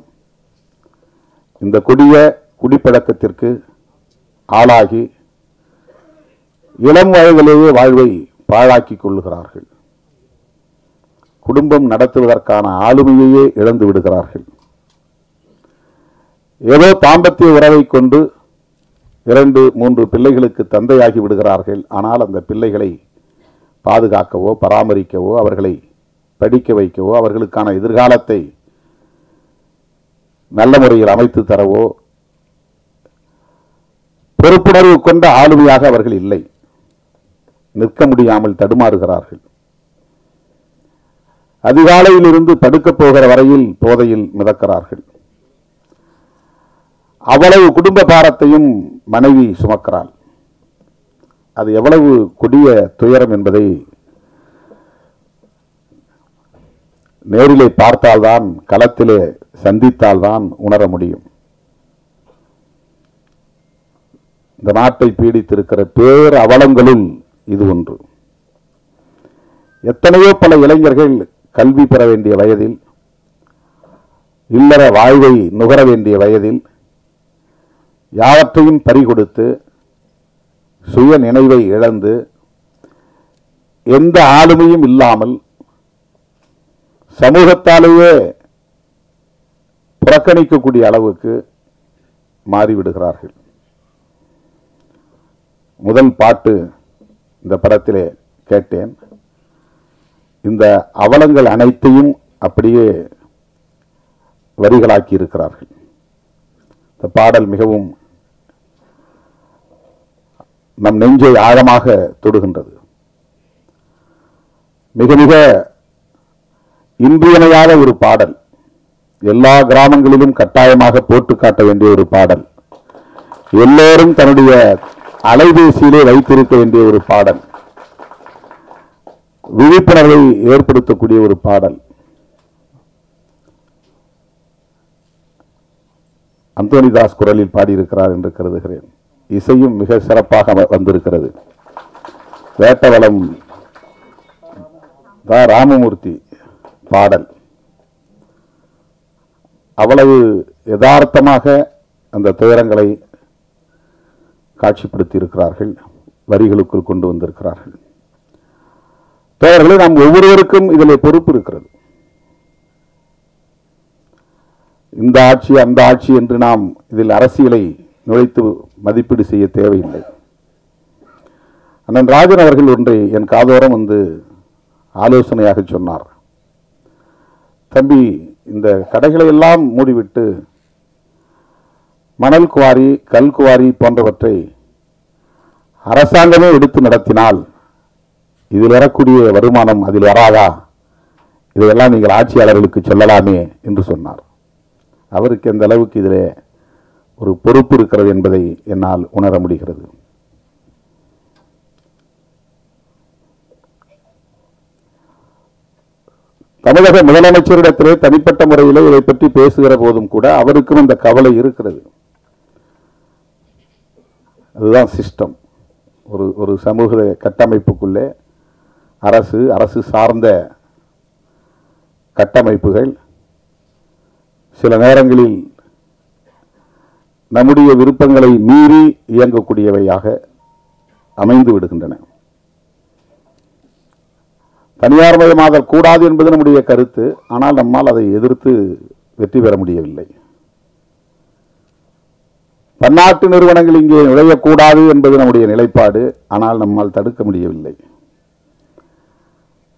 இந்த கொடிய குடிப்பழக்கத்திற்கு ஆளாகி இளம் வயதிலேயே வாழ்வை பாழாக்கிக் கொள்ளுகிறார்கள். குடும்பம் நடத்துவதற்கான ஆளுமையையே இழந்து விடுகிறார்கள். ஏதோ தாம்பத்திய உறவை கொண்டு 2-3 பிள்ளைகளுக்கு தந்தையாகி விடுகிறார்கள். ஆனால் அந்த பிள்ளைகளை பாதுகாக்கவோ பராமரிக்கவோ அவர்களை படிக்க வைக்கவோ அவர்களுக்கான எதிர்காலத்தை நல்ல முறையில் அமைத்து தரவோ பொறுப்புணர்வு கொண்ட ஆளுமையாக அவர்கள் இல்லை. நிற்க முடியாமல் தடுமாறுகிறார்கள். அதிகாலையில் இருந்து படுக்கப் போகிற வரையில் போதையில் மிதக்கிறார்கள். அவ்வளவு குடும்ப பாரத்தையும் மனைவி சுமக்கிறாள். அது எவ்வளவு கொடிய துயரம் என்பதை நேரிலே பார்த்தால்தான், களத்திலே சந்தித்தால்தான் உணர முடியும். இந்த நாட்டை பீடித்திருக்கிற பேர் அவலங்களுள் இது ஒன்று. எத்தனையோ பல இளைஞர்கள் கல்வி பெற வேண்டிய வயதில், இல்லற வாழ்வை நுகர வேண்டிய வயதில் யாவற்றையும் பறிகொடுத்து சுய நினைவை இழந்து எந்த ஆளுமையும் இல்லாமல் சமூகத்தாலேயே புறக்கணிக்கக்கூடிய அளவுக்கு மாறிவிடுகிறார்கள். முதல் பாட்டு இந்த படத்திலே கேட்டேன். இந்த அவலங்கள் அனைத்தையும் அப்படியே வரிகளாக்கி இருக்கிறார்கள். இந்த பாடல் மிகவும் நம் நெஞ்சை ஆழமாக தொடுகின்றது. மிக மிக இன்றியமையாத ஒரு பாடல். எல்லா கிராமங்களிலும் கட்டாயமாக போட்டு காட்ட வேண்டிய ஒரு பாடல். எல்லோரும் தன்னுடைய அலைபேசியிலே வைத்திருக்க வேண்டிய ஒரு பாடல். விழிப்புணர்வை ஏற்படுத்தக்கூடிய ஒரு பாடல். அந்தோனிதாஸ் குரலில் பாடியிருக்கிறார் என்று கருதுகிறேன். இசையும் மிக சிறப்பாக வந்திருக்கிறது. வேட்டவளம் ராமமூர்த்தி பாடல் அவ்வளவு யதார்த்தமாக அந்த துயரங்களை காட்சிப்படுத்தி இருக்கிறார்கள், வரிகளுக்குள் கொண்டு வந்திருக்கிறார்கள். தோழர்களே, நாம் ஒவ்வொருவருக்கும் இதில் பொறுப்பு இருக்கிறது. இந்த ஆட்சி அந்த ஆட்சி என்று நாம் இதில் அரசியலை நுழைத்து மதிப்பீடு செய்ய தேவையில்லை. அண்ணன் ராஜன் அவர்கள் ஒன்றை என் காதோரம் வந்து ஆலோசனையாக சொன்னார். தம்பி, இந்த கடைகளை எல்லாம் மூடிவிட்டு மணல் குவாரி, கல் குவாரி போன்றவற்றை அரசாங்கமே எடுத்து நடத்தினால் இதில் வரக்கூடிய வருமானம் அதில் வராதா? இதையெல்லாம் நீங்கள் ஆட்சியாளர்களுக்கு சொல்லலாமே என்று சொன்னார். அவருக்கு எந்த அளவுக்கு இதிலே ஒரு பொறுப்பு இருக்கிறது என்பதை என்னால் உணர முடிகிறது. தமிழக முதலமைச்சரிடத்திலே தனிப்பட்ட முறையில் இதை பற்றி பேசுகிற போதும் கூட அவருக்கும் அந்த கவலை இருக்கிறது. அதுதான் சிஸ்டம். ஒரு சமூக கட்டமைப்புக்குள்ளே அரசு சார்ந்த கட்டமைப்புகள் சில நேரங்களில் நம்முடைய விருப்பங்களை மீறி இயங்கக்கூடியவையாக அமைந்து விடுகின்றன. தனியார் மயமாதல் கூடாது என்பது நம்முடைய கருத்து. ஆனால் நம்மால் அதை எதிர்த்து வெற்றி பெற முடியவில்லை. பன்னாட்டு நிறுவனங்கள் இங்கே நுழையக்கூடாது என்பது நம்முடைய நிலைப்பாடு. ஆனால் நம்மால் தடுக்க முடியவில்லை.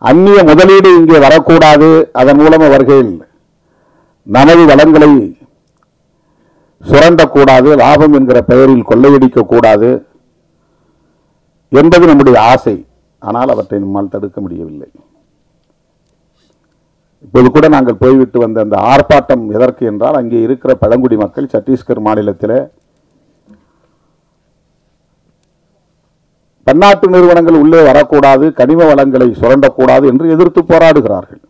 அந்நிய முதலீடு இங்கே வரக்கூடாது, அதன் மூலம் அவர்கள் நமது வளங்களை சுரண்டக்கூடாது, லாபம் என்கிற பெயரில் கொள்ளையடிக்கக்கூடாது என்பது நம்முடைய ஆசை. ஆனால் அவற்றை நம்மால் தடுக்க முடியவில்லை. இப்போது கூட நாங்கள் போய்விட்டு வந்த அந்த ஆர்ப்பாட்டம் எதற்கு என்றால், அங்கே இருக்கிற பழங்குடி மக்கள் சத்தீஸ்கர் மாநிலத்தில் பன்னாட்டு நிறுவனங்கள் உள்ளே வரக்கூடாது, கனிம வளங்களை சுரண்டக்கூடாது என்று எதிர்த்து போராடுகிறார்கள்.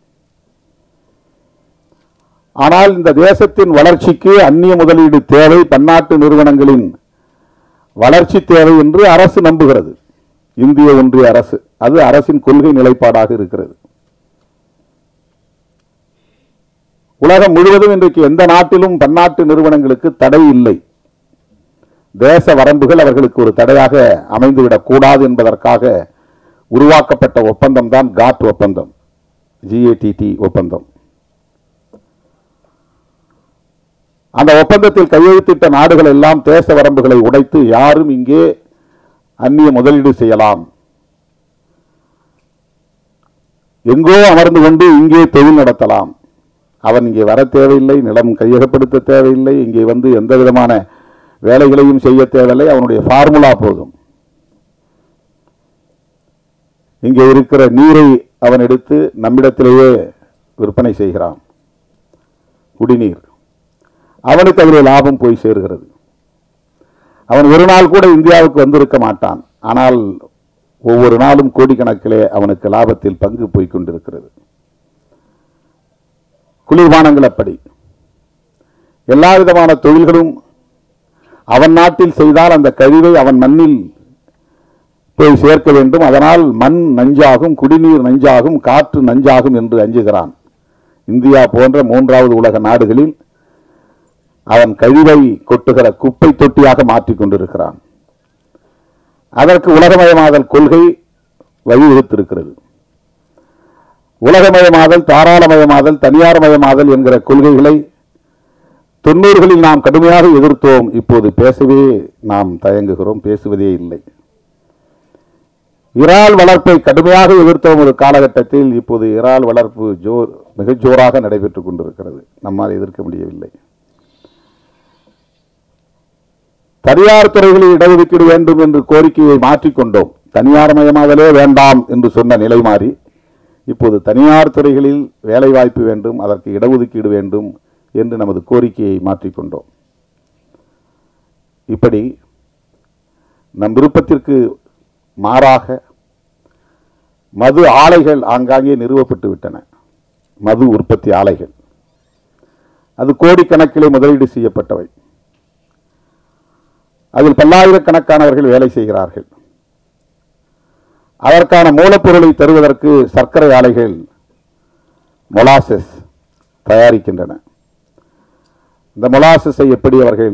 ஆனால் இந்த தேசத்தின் வளர்ச்சிக்கு அந்நிய முதலீடு தேவை, பன்னாட்டு நிறுவனங்களின் வளர்ச்சி தேவை என்று அரசு நம்புகிறது. இந்திய ஒன்றிய அரசு, அது அரசின் கொள்கை நிலைப்பாடாக இருக்கிறது. உலகம் முழுவதும் இன்றைக்கு எந்த நாட்டிலும் பன்னாட்டு நிறுவனங்களுக்கு தடை இல்லை. தேச வரம்புகள் அவர்களுக்கு ஒரு தடையாக அமைந்துவிடக் கூடாது என்பதற்காக உருவாக்கப்பட்ட ஒப்பந்தம் தான் காட் ஒப்பந்தம், GATT ஒப்பந்தம். அந்த ஒப்பந்தத்தில் கையெழுத்திட்ட நாடுகள் எல்லாம் தேச வரம்புகளை உடைத்து யாரும் இங்கே அந்நிய முதலீடு செய்யலாம், எங்கோ அமர்ந்து கொண்டு இங்கே தொழில் நடத்தலாம், அவன் இங்கே வர தேவையில்லை, நிலம் கையகப்படுத்த தேவையில்லை, இங்கே வந்து எந்த விதமான வேலைகளையும் செய்ய தேவையில்லை, அவனுடைய ஃபார்முலா போதும். இங்கே இருக்கிற நீரை அவன் எடுத்து நம்மிடத்திலேயே விற்பனை செய்கிறான், குடிநீர். அவனுக்கு அதில் லாபம் போய் சேருகிறது. அவன் ஒரு நாள் கூட இந்தியாவுக்கு வந்திருக்க மாட்டான். ஆனால் ஒவ்வொரு நாளும் கோடிக்கணக்கிலே அவனுக்கு லாபத்தில் பங்கு போய் கொண்டிருக்கிறது. குளிர்பானங்கள் அப்படி. எல்லா விதமான தொழில்களும் அவன் நாட்டில் செய்தால் அந்த கழிவை அவன் மண்ணில் போய் சேர்க்க வேண்டும். அதனால் மண் நஞ்சாகும், குடிநீர் நஞ்சாகும், காற்று நஞ்சாகும் என்று அஞ்சுகிறான். இந்தியா போன்ற மூன்றாவது உலக நாடுகளில் அவன் கழிவை கொட்டுகிற குப்பை தொட்டியாக மாற்றிக் கொண்டிருக்கிறான். அதற்கு உலகமயமாதல் கொள்கை வழிவகுத்திருக்கிறது. உலகமயமாதல், தாராளமயமாதல், தனியார்மயமாதல் என்கிற கொள்கைகளை 90களில் நாம் கடுமையாக எதிர்த்தோம். இப்போது பேசவே நாம் தயங்குகிறோம், பேசுவதே இல்லை. இறால் வளர்ப்பை கடுமையாக எதிர்த்தோம் ஒரு காலகட்டத்தில். இப்போது இறால் வளர்ப்பு மிக ஜோராக நடைபெற்றுக் கொண்டிருக்கிறது. நம்மால் எதிர்க்க முடியவில்லை. தனியார் துறைகளில் இடஒதுக்கீடு வேண்டும் என்று கோரிக்கையை மாற்றிக்கொண்டோம். தனியார் மயமாதலே வேண்டாம் என்று சொன்ன நிலை மாறி இப்போது தனியார் துறைகளில் வேலைவாய்ப்பு வேண்டும், அதற்கு இடஒதுக்கீடு வேண்டும் என்று நமது கோரிக்கையை மாற்றிக்கொண்டோம். இப்படி நம் விருப்பத்திற்கு மாறாக மது ஆலைகள் ஆங்காங்கே நிறுவப்பட்டு விட்டன. மது உற்பத்தி ஆலைகள், அது கோடிக்கணக்கிலே முதலீடு செய்யப்பட்டவை. அதில் பல்லாயிரக்கணக்கானவர்கள் வேலை செய்கிறார்கள். அதற்கான மூலப்பொருளை தருவதற்கு சர்க்கரை ஆலைகள் மொலாசஸ் தயாரிக்கின்றன. இந்த மொலாசஸை எப்படி அவர்கள்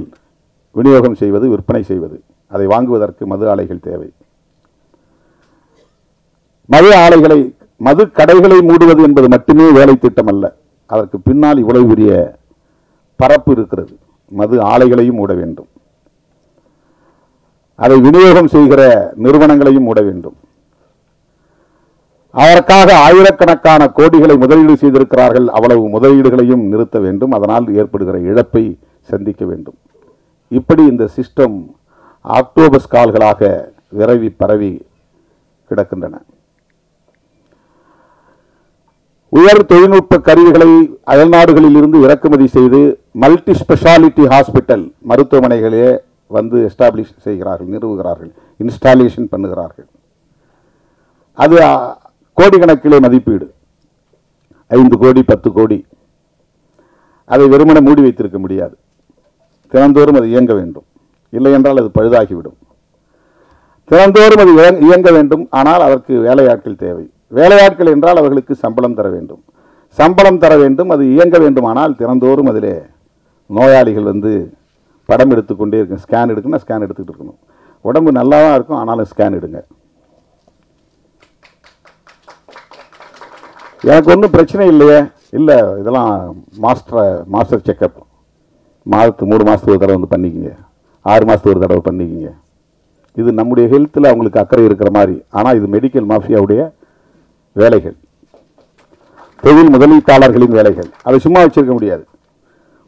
விநியோகம் செய்வது, விற்பனை செய்வது, அதை வாங்குவதற்கு மது ஆலைகள் தேவை. மது கடைகளை மூடுவது என்பது மட்டுமே வேலை திட்டம் அல்ல. அதற்கு பின்னால் இவ்வளவு பெரிய பரப்பு இருக்கிறது. மது ஆலைகளையும் மூட வேண்டும், அதை விநியோகம் செய்கிற நிறுவனங்களையும் மூட வேண்டும். அதற்காக ஆயிரக்கணக்கான கோடிகளை முதலீடு செய்திருக்கிறார்கள். அவ்வளவு முதலீடுகளையும் நிறுத்த வேண்டும். அதனால் ஏற்படுகிற இழப்பை சந்திக்க வேண்டும். இப்படி இந்த சிஸ்டம் ஆக்டோபஸ் கால்களாக விரவி பரவி கிடக்கின்றன. உயர் தொழில்நுட்ப கருவிகளை அயல்நாடுகளில் இருந்து இறக்குமதி செய்து மல்டி ஸ்பெஷாலிட்டி ஹாஸ்பிட்டல் மருத்துவமனைகளே வந்து எஸ்டாப்ளிஷ் செய்கிறார்கள், நிறுவுகிறார்கள், இன்ஸ்டாலேஷன் பண்ணுகிறார்கள். அது கோடிக்கணக்கிலே மதிப்பீடு, 5 கோடி 10 கோடி. அதை வெறுமனே மூடி வைத்திருக்க முடியாது. தினந்தோறும் அது இயங்க வேண்டும். இல்லை என்றால் அது பழுதாகிவிடும். தினந்தோறும் அது இயங்க வேண்டும். ஆனால் அதற்கு வேலையாட்கள் தேவை. வேலையாட்கள் என்றால் அவர்களுக்கு சம்பளம் தர வேண்டும். சம்பளம் தர வேண்டும், அது இயங்க வேண்டுமானால் தினந்தோறும் அதிலே நோயாளிகள் வந்து படம் எடுத்துக்கொண்டே இருக்கும். ஸ்கேன் எடுக்கணும், ஸ்கேன் எடுத்துக்கிட்டு இருக்கணும். உடம்பு நல்லா தான் இருக்கும், ஆனாலும் ஸ்கேன் எடுங்க. எனக்கு ஒன்றும் பிரச்சனை இல்லையே. இல்லை, இதெல்லாம் மாஸ்டர் செக்கப் மாதத்துக்கு 3 மாதத்துக்கு ஒரு தடவை வந்து பண்ணிக்கிங்க, 6 மாதத்துக்கு ஒரு தடவை பண்ணிக்கிங்க. இது நம்முடைய ஹெல்த்தில் அவங்களுக்கு அக்கறை இருக்கிற மாதிரி. ஆனால் இது மெடிக்கல் மாஃபியாவுடைய வேலைகள், தொழில் முதலீட்டாளர்களின் வேலைகள். அதை சும்மா வச்சிருக்க முடியாது.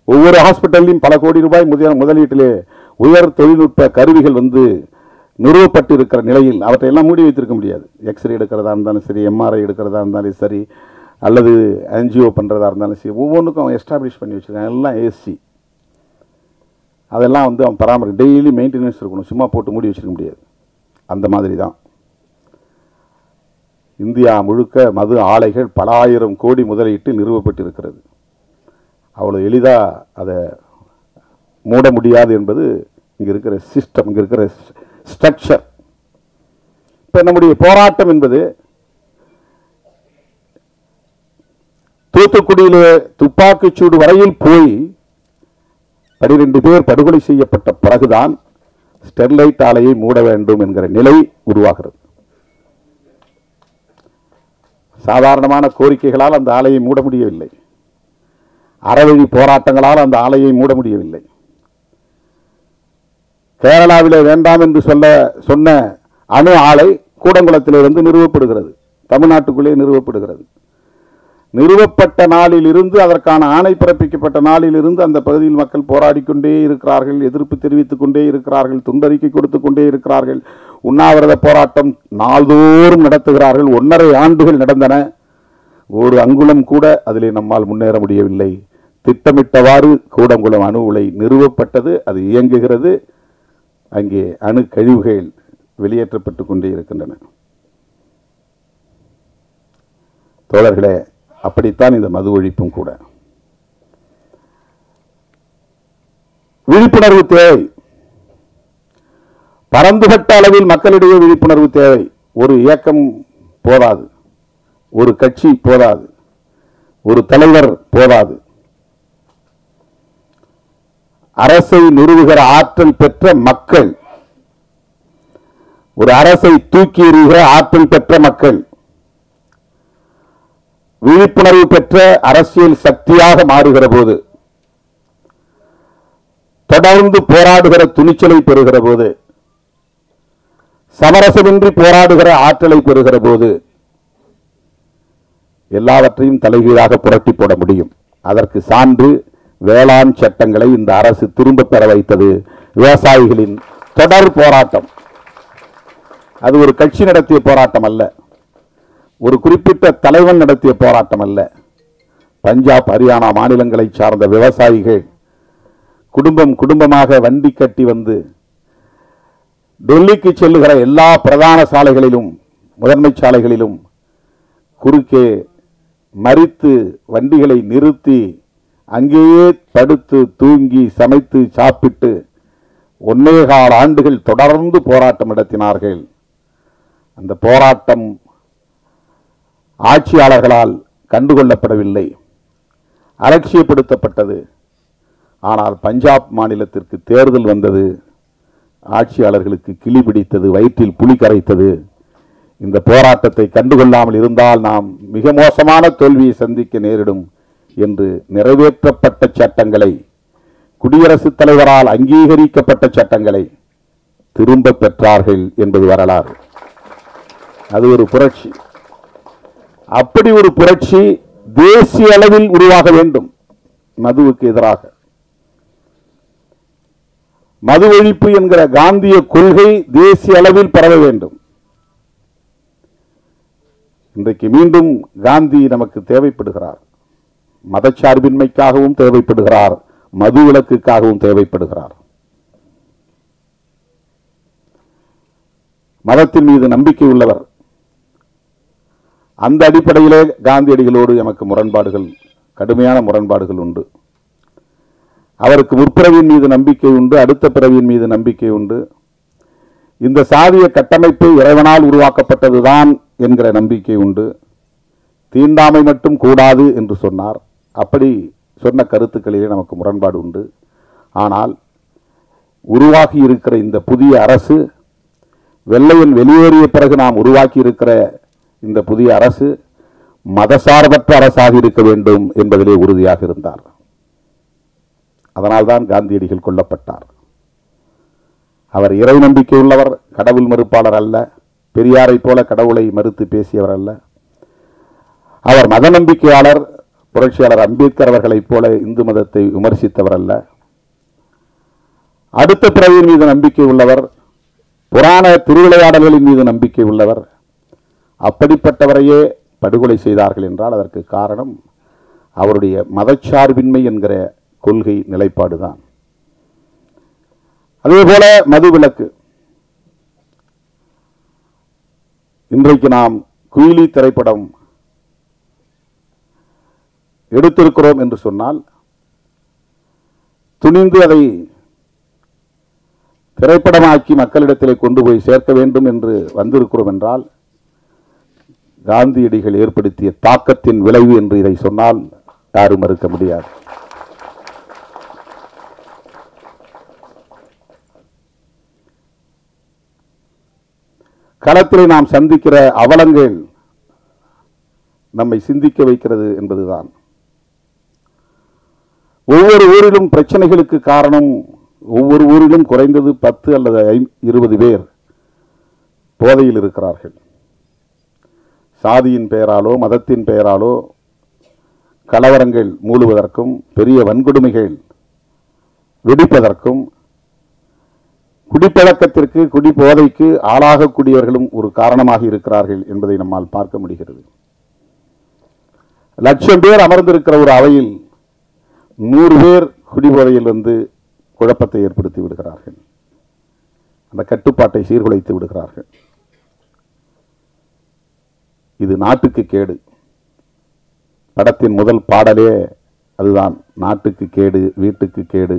ஒவ்வொரு ஹாஸ்பிட்டல்லையும் பல கோடி ரூபாய் முதலீட்டிலே உயர் தொழில்நுட்ப கருவிகள் வந்து நிறுவப்பட்டு இருக்கிற நிலையில் அவற்றையெல்லாம் மூடி வைத்திருக்க முடியாது. எக்ஸ்ரே எடுக்கிறதா இருந்தாலும் சரி, எம்ஆர்ஐ எடுக்கிறதா இருந்தாலும் சரி, அல்லது ஆன்ஜிஓ பண்ணுறதா இருந்தாலும் சரி, ஒவ்வொன்றுக்கும் அவன் எஸ்டாப்ளிஷ் பண்ணி வச்சுருக்காங்க. எல்லாம் ஏசி. அதெல்லாம் வந்து அவன் பராமரி, டெய்லி மெயின்டெனன்ஸ் இருக்கணும். சும்மா போட்டு மூடி வச்சிருக்க முடியாது. அந்த மாதிரி தான் இந்தியா முழுக்க மது ஆலைகள் பல ஆயிரம் கோடி முதலீட்டில் நிறுவப்பட்டு இருக்கிறது. அவ்வளோ எளிதாக அதை மூட முடியாது என்பது இங்கே இருக்கிற சிஸ்டம், இங்கே இருக்கிற ஸ்ட்ரக்சர். இப்போ நம்முடைய போராட்டம் என்பது தூத்துக்குடியிலே துப்பாக்கிச்சூடு வரையில் போய் 12 பேர் படுகொலை செய்யப்பட்ட பிறகுதான் ஸ்டெர்லைட் ஆலையை மூட வேண்டும் என்கிற நிலை உருவாகிறது. சாதாரணமான கோரிக்கைகளால் அந்த ஆலையை மூட முடியவில்லை. அறவழி போராட்டங்களால் அந்த ஆலையை மூட முடியவில்லை. கேரளாவிலே வேண்டாம் என்று சொன்ன அணு ஆலை கூடங்குளத்திலிருந்து நிறுவப்படுகிறது, தமிழ்நாட்டுக்குள்ளே நிறுவப்படுகிறது. நிறுவப்பட்ட நாளில் இருந்து, அதற்கான ஆணை பிறப்பிக்கப்பட்ட நாளில் இருந்து அந்த பகுதியில் மக்கள் போராடிக்கொண்டே இருக்கிறார்கள், எதிர்ப்பு தெரிவித்துக் கொண்டே இருக்கிறார்கள், துண்டறிக்கை கொடுத்துக் கொண்டே இருக்கிறார்கள், உண்ணாவிரத போராட்டம் நாள்தோறும் நடத்துகிறார்கள். 1.5 ஆண்டுகள் நடந்தன. ஒரு அங்குலம் கூட அதிலே நம்மால் முன்னேற முடியவில்லை. திட்டமிட்டவாறு கூடங்குளம் அணு உலை நிறுவப்பட்டது, அது இயங்குகிறது. அங்கே அணு கழிவுகள் வெளியேற்றப்பட்டு கொண்டே இருக்கின்றன. தோழர்களே, அப்படித்தான் இந்த மது ஒழிப்பும் கூட. விழிப்புணர்வு தேவை, பரந்துபட்ட அளவில் மக்களிடையே விழிப்புணர்வு தேவை. ஒரு இயக்கம் போதாது, ஒரு கட்சி போதாது, ஒரு தலைவர் போதாது. அரசை நிறுவுகிற ஆற்றல் பெற்ற மக்கள், ஒரு அரசை தூக்கி எறிகிற ஆற்றல் பெற்ற மக்கள், விழிப்புணர்வு பெற்ற அரசியல் சக்தியாக மாறுகிற போது, தொடர்ந்து போராடுகிற துணிச்சலை பெறுகிற போது, சமரசமின்றி போராடுகிற ஆற்றலை பெறுகிற போது எல்லாவற்றையும் தலைகீழாக புரட்டி போட முடியும். அதற்கு சான்று வேளாண் சட்டங்களை இந்த அரசு திரும்ப பெற வைத்தது. விவசாயிகளின் தொடர் போராட்டம். அது ஒரு கட்சி நடத்திய போராட்டம் அல்ல, ஒரு குறிப்பிட்ட தலைவன் நடத்திய போராட்டம் அல்ல. பஞ்சாப், ஹரியானா மாநிலங்களை சார்ந்த விவசாயிகள் குடும்பம் குடும்பமாக வண்டி கட்டி வந்து டெல்லிக்கு செல்லுகிற எல்லா பிரதான சாலைகளிலும், முதன்மை சாலைகளிலும் குறுக்கே மறித்து வண்டிகளை நிறுத்தி அங்கேயே படுத்து தூங்கி சமைத்து சாப்பிட்டு 1.25 ஆண்டுகள் தொடர்ந்து போராட்டம் நடத்தினார்கள். அந்த போராட்டம் ஆட்சியாளர்களால் கண்டுகொள்ளப்படவில்லை, அலட்சியப்படுத்தப்பட்டது. ஆனால் பஞ்சாப் மாநிலத்திற்கு தேர்தல் வந்தது, ஆட்சியாளர்களுக்கு கிளி பிடித்தது, வயிற்றில் புலி கரைத்தது. இந்த போராட்டத்தை கண்டுகொள்ளாமல் இருந்தால் நாம் மிக மோசமான தோல்வியை சந்திக்க நேரிடும் என்று நிறைவேற்றப்பட்ட சட்டங்களை, குடியரசுத் தலைவரால் அங்கீகரிக்கப்பட்ட சட்டங்களை திரும்ப பெற்றார்கள் என்பது வரலாறு. அது ஒரு புரட்சி. அப்படி ஒரு புரட்சி தேசிய அளவில் உருவாக வேண்டும். மதுவுக்கு எதிராக மது ஒழிப்பு என்கிற காந்திய கொள்கை தேசிய அளவில் பரவ வேண்டும். இன்றைக்கு மீண்டும் காந்தி நமக்கு தேவைப்படுகிறார். மதச்சார்பின்மைக்காகவும் தேவைப்படுகிறார், மது விலக்குக்காகவும் தேவைப்படுகிறார். மதத்தின் மீது நம்பிக்கை உள்ளவர். அந்த அடிப்படையிலே காந்தியடிகளோடு எமக்கு முரண்பாடுகள், கடுமையான முரண்பாடுகள் உண்டு. அவருக்கு முற்பிறவியின் மீது நம்பிக்கை உண்டு, அடுத்த பிறவியின் மீது நம்பிக்கை உண்டு. இந்த சாதிய கட்டமைப்பு இறைவனால் உருவாக்கப்பட்டதுதான் என்கிற நம்பிக்கை உண்டு. தீண்டாமை மட்டும் கூடாது என்று சொன்னார். அப்படி சொன்ன கருத்துக்களிலே நமக்கு முரண்பாடு உண்டு. ஆனால் உருவாகி இருக்கிற இந்த புதிய அரசு, வெள்ளையன் வெளியேறிய பிறகு நாம் உருவாக்கி இருக்கிற இந்த புதிய அரசு மதசார்பற்ற அரசாக இருக்க வேண்டும் என்பதிலே உறுதியாக இருந்தார். அதனால்தான் காந்தியடிகள் கொல்லப்பட்டார். அவர் இறை நம்பிக்கை உள்ளவர், கடவுள் மறுப்பாளர் அல்ல. பெரியாரை போல கடவுளை மறுத்து பேசியவர் அல்ல. அவர் மத நம்பிக்கையாளர். புரட்சியாளர் அம்பேத்கர் அவர்களைப் போல இந்து மதத்தை விமர்சித்தவர் அல்ல. அடுத்த பிறவியின் மீது நம்பிக்கை உள்ளவர், புராண திருவிளையாடல்களின் மீது நம்பிக்கை உள்ளவர். அப்படிப்பட்டவரையே படுகொலை செய்தார்கள் என்றால் அதற்கு காரணம் அவருடைய மதச்சார்பின்மை என்கிற கொள்கை நிலைப்பாடுதான். அதேபோல மதுவிலக்கு. இன்றைக்கு நாம் குயிலி திரைப்படம் எடுத்திருக்கிறோம் என்று சொன்னால், துணிந்து அதை திரைப்படமாக்கி மக்களிடத்திலே கொண்டு போய் சேர்க்க வேண்டும் என்று வந்திருக்கிறோம் என்றால், காந்தியடிகள் ஏற்படுத்திய தாக்கத்தின் விளைவு என்று இதை சொன்னால் யாரும் மறுக்க முடியாது. களத்திலே நாம் சந்திக்கிற அவலங்கள் நம்மை சிந்திக்க வைக்கிறது என்பதுதான். ஒவ்வொரு ஊரிலும் பிரச்சனைகளுக்கு காரணம், ஒவ்வொரு ஊரிலும் குறைந்தது 10 அல்லது 20 பேர் போதையில் இருக்கிறார்கள். சாதியின் பெயராலோ மதத்தின் பெயராலோ கலவரங்கள் மூழுவதற்கும், பெரிய வன்கொடுமைகள் வெடிப்பதற்கும், குடிப்பழக்கத்திற்கு, குடிபோதைக்கு ஆளாகக்கூடியவர்களும் ஒரு காரணமாக இருக்கிறார்கள் என்பதை நம்மால் பார்க்க முடிகிறது. 1,00,000 பேர் அமர்ந்திருக்கிற ஒரு அவையில் 100 பேர் குடிபோதையில் வந்து குழப்பத்தை ஏற்படுத்தி விடுகிறார்கள். அந்த கட்டுப்பாட்டை சீர்குலைத்து விடுகிறார்கள். இது நாட்டுக்கு கேடு. படத்தின் முதல் பாடலே அதுதான், நாட்டுக்கு கேடு, வீட்டுக்கு கேடு,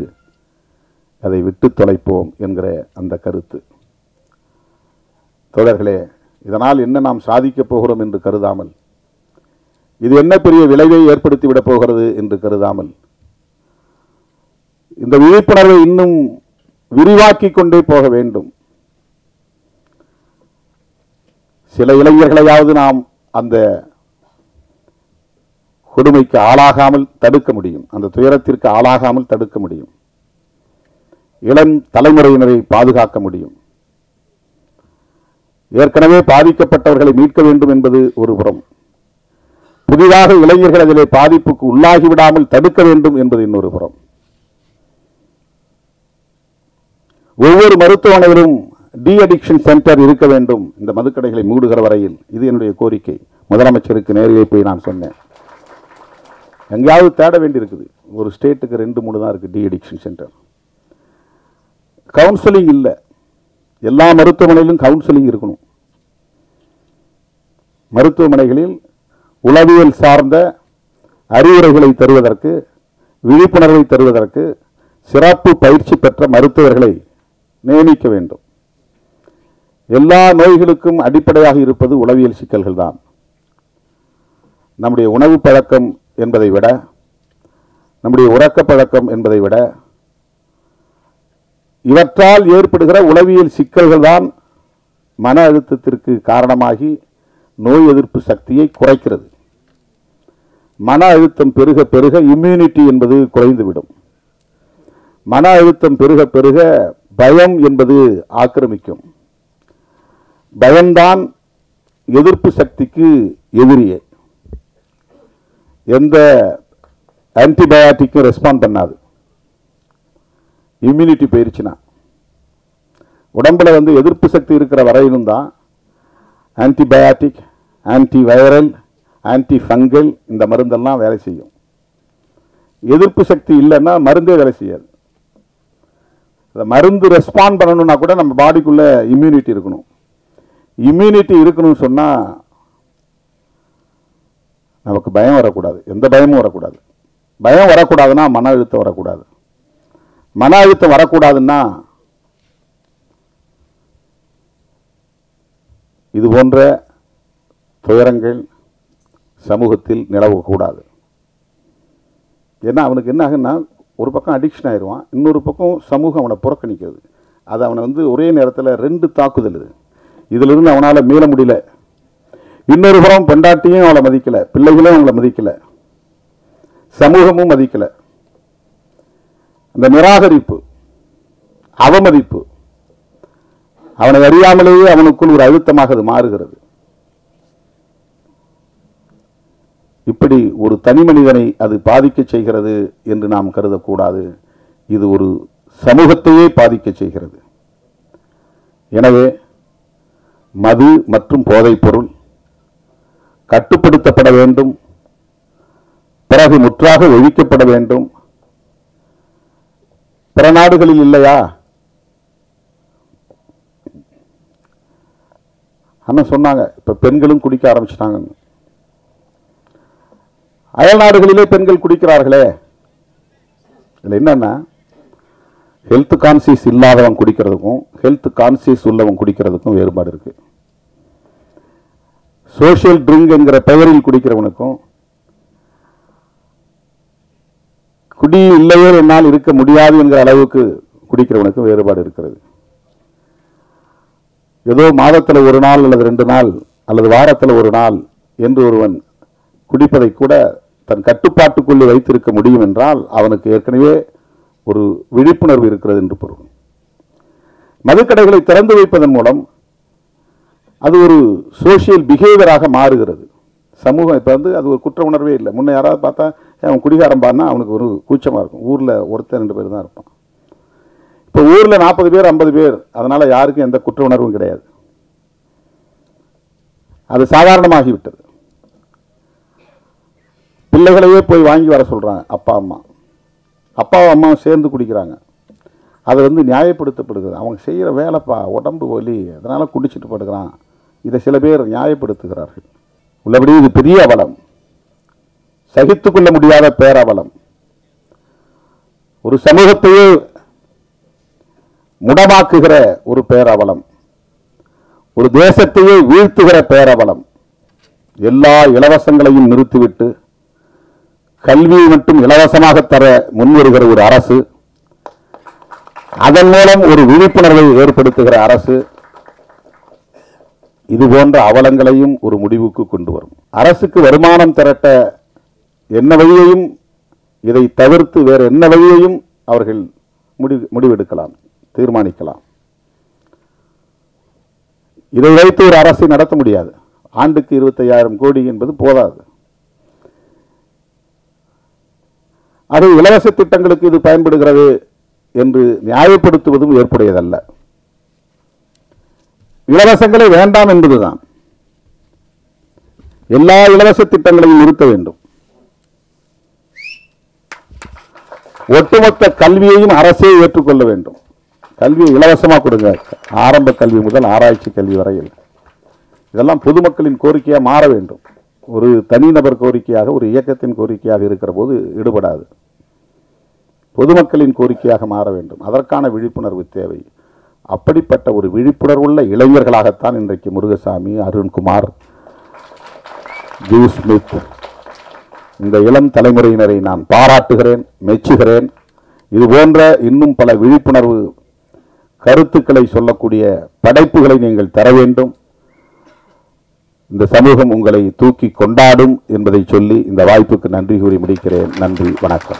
அதை விட்டு தொலைப்போம் என்கிற அந்த கருத்து. தோழர்களே, இதனால் என்ன நாம் சாதிக்கப் போகிறோம் என்று கருதாமல், இது என்ன பெரிய விளைவை ஏற்படுத்திவிடப் போகிறது என்று கருதாமல், இந்த விழிப்புணர்வை இன்னும் விரிவாக்கிக் கொண்டே போக வேண்டும். சில இளைஞர்களையாவது நாம் அந்த கொடுமைக்கு ஆளாகாமல் தடுக்க முடியும், அந்த துயரத்திற்கு ஆளாகாமல் தடுக்க முடியும், இளம் தலைமுறையினரை பாதுகாக்க முடியும். ஏற்கனவே பாதிக்கப்பட்டவர்களை மீட்க வேண்டும் என்பது ஒரு புறம், புதிதாக இளைஞர்கள் அதிலே பாதிப்புக்கு உள்ளாகிவிடாமல் தடுக்க வேண்டும் என்பது இன்னொரு புறம். ஒவ்வொரு மருத்துவமனையிலும் டி அடிக்ஷன் சென்டர் இருக்க வேண்டும் இந்த மதுக்கடைகளை மூடுகிற வரையில். இது என்னுடைய கோரிக்கை. முதலமைச்சருக்கு நேரிலே போய் நான் சொன்னேன். எங்கேயாவது தேட வேண்டியிருக்குது. ஒரு ஸ்டேட்டுக்கு 2-3 தான் இருக்கு டி அடிக்ஷன் சென்டர். கவுன்சிலிங் இல்லை. எல்லா மருத்துவமனையிலும் கவுன்சிலிங் இருக்கணும். மருத்துவமனைகளில் உளவியல் சார்ந்த அறிவுரைகளை தருவதற்கு, விழிப்புணர்வை தருவதற்கு சிறப்பு பயிற்சி பெற்ற மருத்துவர்களை நியமிக்க வேண்டும். எல்லா நோய்களுக்கும் அடிப்படையாக இருப்பது உளவியல் சிக்கல்கள் தான். நம்முடைய உணவு பழக்கம் என்பதை விட, நம்முடைய உறக்க பழக்கம் என்பதை விட, இவற்றால் ஏற்படுகிற உளவியல் சிக்கல்கள் தான் மன அழுத்தத்திற்கு காரணமாகி நோய் எதிர்ப்பு சக்தியை குறைக்கிறது. மன அழுத்தம் பெருக பெருக இம்யூனிட்டி என்பது குறைந்துவிடும். மன அழுத்தம் பெருக பெருக பயம் என்பது ஆக்கிரமிக்கும். பயம்தான் எதிர்ப்பு சக்திக்கு எதிரியே. எந்த ஆன்டிபயாட்டிக்கும் ரெஸ்பாண்ட் பண்ணாது. இம்யூனிட்டி போயிருச்சுன்னா, உடம்புல எதிர்ப்பு சக்தி இருக்கிற வரையிலும் தான் antibiotic, anti viral, anti fungal இந்த மருந்தெல்லாம் வேலை செய்யும். எதிர்ப்பு சக்தி இல்லைன்னா மருந்தே வேலை செய்யாது. மருந்து ரெஸ்பாண்ட் பண்ணணும்னா கூட நம்ம பாடிக்குள்ள இம்யூனிட்டி இருக்கணும். இம்யூனிட்டி இருக்கணும்னு சொன்னா நமக்கு பயம் வரக்கூடாது, எந்த பயமும் வரக்கூடாது. பயம் வரக்கூடாதுன்னா மன அழுத்தம் வரக்கூடாது. மன அழுத்தம் வரக்கூடாதுன்னா இது போன்ற துயரங்கள் சமூகத்தில் நிலவக்கூடாது. ஏன்னா அவனுக்கு என்ன ஆகுன்னா, ஒரு பக்கம் அடிக்ஷன் ஆயிடுவான், இன்னொரு பக்கம் சமூகம் அவனை புறக்கணிக்கிறது. அது அவனை ஒரே நேரத்தில் 2 தாக்குதல். இதிலிருந்து அவனால் மீள முடியல. இன்னொரு புறம் பெண்டாட்டியும் அவளை மதிக்கல, பிள்ளைகளும் அவளை மதிக்கல, சமூகமும் மதிக்கல. அந்த நிராகரிப்பு, அவமதிப்பு அவனை அறியாமலேயே அவனுக்குள் ஒரு அழுத்தமாக அது மாறுகிறது. இப்படி ஒரு தனி மனிதனை அது பாதிக்க செய்கிறது என்று நாம் கருதக்கூடாது. இது ஒரு சமூகத்தையே பாதிக்க செய்கிறது. எனவே மது மற்றும் போதைப் பொருள் கட்டுப்படுத்தப்பட வேண்டும், பிறகு முற்றாக ஒழிக்கப்பட வேண்டும். பிற நாடுகளில் இல்லையா? அண்ணன் சொன்னாங்க, இப்ப பெண்களும் குடிக்க ஆரம்பிச்சிட்டாங்க. அயல் நாடுகளிலே பெண்கள் குடிக்கிறார்களே. இதுல என்னன்னா, ஹெல்த் கான்சியஸ் இல்லாதவன் குடிக்கிறதுக்கும் ஹெல்த் கான்சியஸ் உள்ளவன் குடிக்கிறதுக்கும் வேறுபாடு இருக்கு. சோஷியல் ட்ரிங்க் என்கிற பெயரில் குடிக்கிறவனுக்கும், குடி இல்லையே என்னால் இருக்க முடியாது என்கிற அளவுக்கு குடிக்கிறவனுக்கும் வேறுபாடு இருக்கிறது. ஏதோ மாதத்தில் 1 நாள் அல்லது 2 நாள் அல்லது வாரத்தில் 1 நாள் என்று ஒருவன் குடிப்பதை கூட தன் கட்டுப்பாட்டுக்குள்ளே வைத்திருக்க முடியும் என்றால் அவனுக்கு ஏற்கனவே ஒரு விழிப்புணர்வு இருக்கிறது என்று பொருள். மதுக்கடைகளை திறந்து வைப்பதன் மூலம் அது ஒரு சோசியல் பிஹேவியராக மாறுகிறது. சமூகம் இப்போ அது ஒரு குற்ற உணர்வே இல்லை. முன்ன யாராவது பார்த்தா அவன் குடிகாரம் பாருன்னா அவனுக்கு ஒரு கூச்சமாக இருக்கும். ஊரில் 1-2 பேர் தான் இருப்பான். இப்போ ஊரில் 40 பேர் 50 பேர், அதனால யாருக்கும் எந்த குற்ற உணர்வும் கிடையாது. அது சாதாரணமாகிவிட்டது. பிள்ளைகளையே போய் வாங்கி வர சொல்றாங்க அப்பா அம்மாவும் சேர்ந்து குடிக்கிறாங்க. அதை நியாயப்படுத்தப்படுகிறது. அவங்க செய்கிற வேலைப்பா, உடம்பு வலி, அதனால குடிச்சிட்டு படுக்கிறான். இதை சில பேர் நியாயப்படுத்துகிறார்கள். உள்ளபடி இது பெரிய அவலம், சகித்துக் கொள்ள முடியாத பேரவலம். ஒரு சமூகத்தையே முடமாக்குகிற ஒரு பேரவலம், ஒரு தேசத்தையே வீழ்த்துகிற பேரவலம். எல்லா இலவசங்களையும் நிறுத்திவிட்டு கல்வியை மட்டும் இலவசமாக தர முன்வருகிற ஒரு அரசு, அதன் மூலம் ஒரு விழிப்புணர்வை ஏற்படுத்துகிற அரசு, இது போன்ற அவலங்களையும் ஒரு முடிவுக்கு கொண்டு வரும். அரசுக்கு வருமானம் திரட்ட என்ன வழியையும் இதை தவிர்த்து வேறு என்ன வழியையும் அவர்கள் முடிவெடுக்கலாம், தீர்மானிக்கலாம். இதை வைத்து ஒரு அரசை நடத்த முடியாது. ஆண்டுக்கு 25,000 கோடி என்பது போதாது. அது இலவச திட்டங்களுக்கு இது பயன்படுகிறது என்று நியாயப்படுத்துவதும் ஏற்புடையதல்ல. இலவசங்களை வேண்டாம் என்பதுதான். எல்லா இலவச திட்டங்களையும் நிறுத்த வேண்டும். ஒட்டுமொத்த கல்வியையும் அரசே ஏற்றுக்கொள்ள வேண்டும். கல்வியை இலவசமாக கொடுங்க, ஆரம்ப கல்வி முதல் ஆராய்ச்சி கல்வி வரையில். இதெல்லாம் பொதுமக்களின் கோரிக்கையாக மாற வேண்டும். ஒரு தனிநபர் கோரிக்கையாக, ஒரு இயக்கத்தின் கோரிக்கையாக இருக்கிற போது ஈடுபடாது. பொதுமக்களின் கோரிக்கையாக மாற வேண்டும். அதற்கான விழிப்புணர்வு தேவை. அப்படிப்பட்ட ஒரு விழிப்புணர்வுள்ள இளைஞர்களாகத்தான் இன்றைக்கு முருகசாமி, அருண்குமார், ஜூஸ் ஸ்மித், இந்த இளம் தலைமுறையினரை நான் பாராட்டுகிறேன், மெச்சுகிறேன். இது போன்ற இன்னும் பல விழிப்புணர்வு கருத்துக்களை சொல்லக்கூடிய படைப்புகளை நீங்கள் தர வேண்டும். இந்த சமூகம் உங்களை தூக்கி கொண்டாடும் என்பதை சொல்லி இந்த வாய்ப்புக்கு நன்றி கூறி முடிக்கிறேன். நன்றி, வணக்கம்.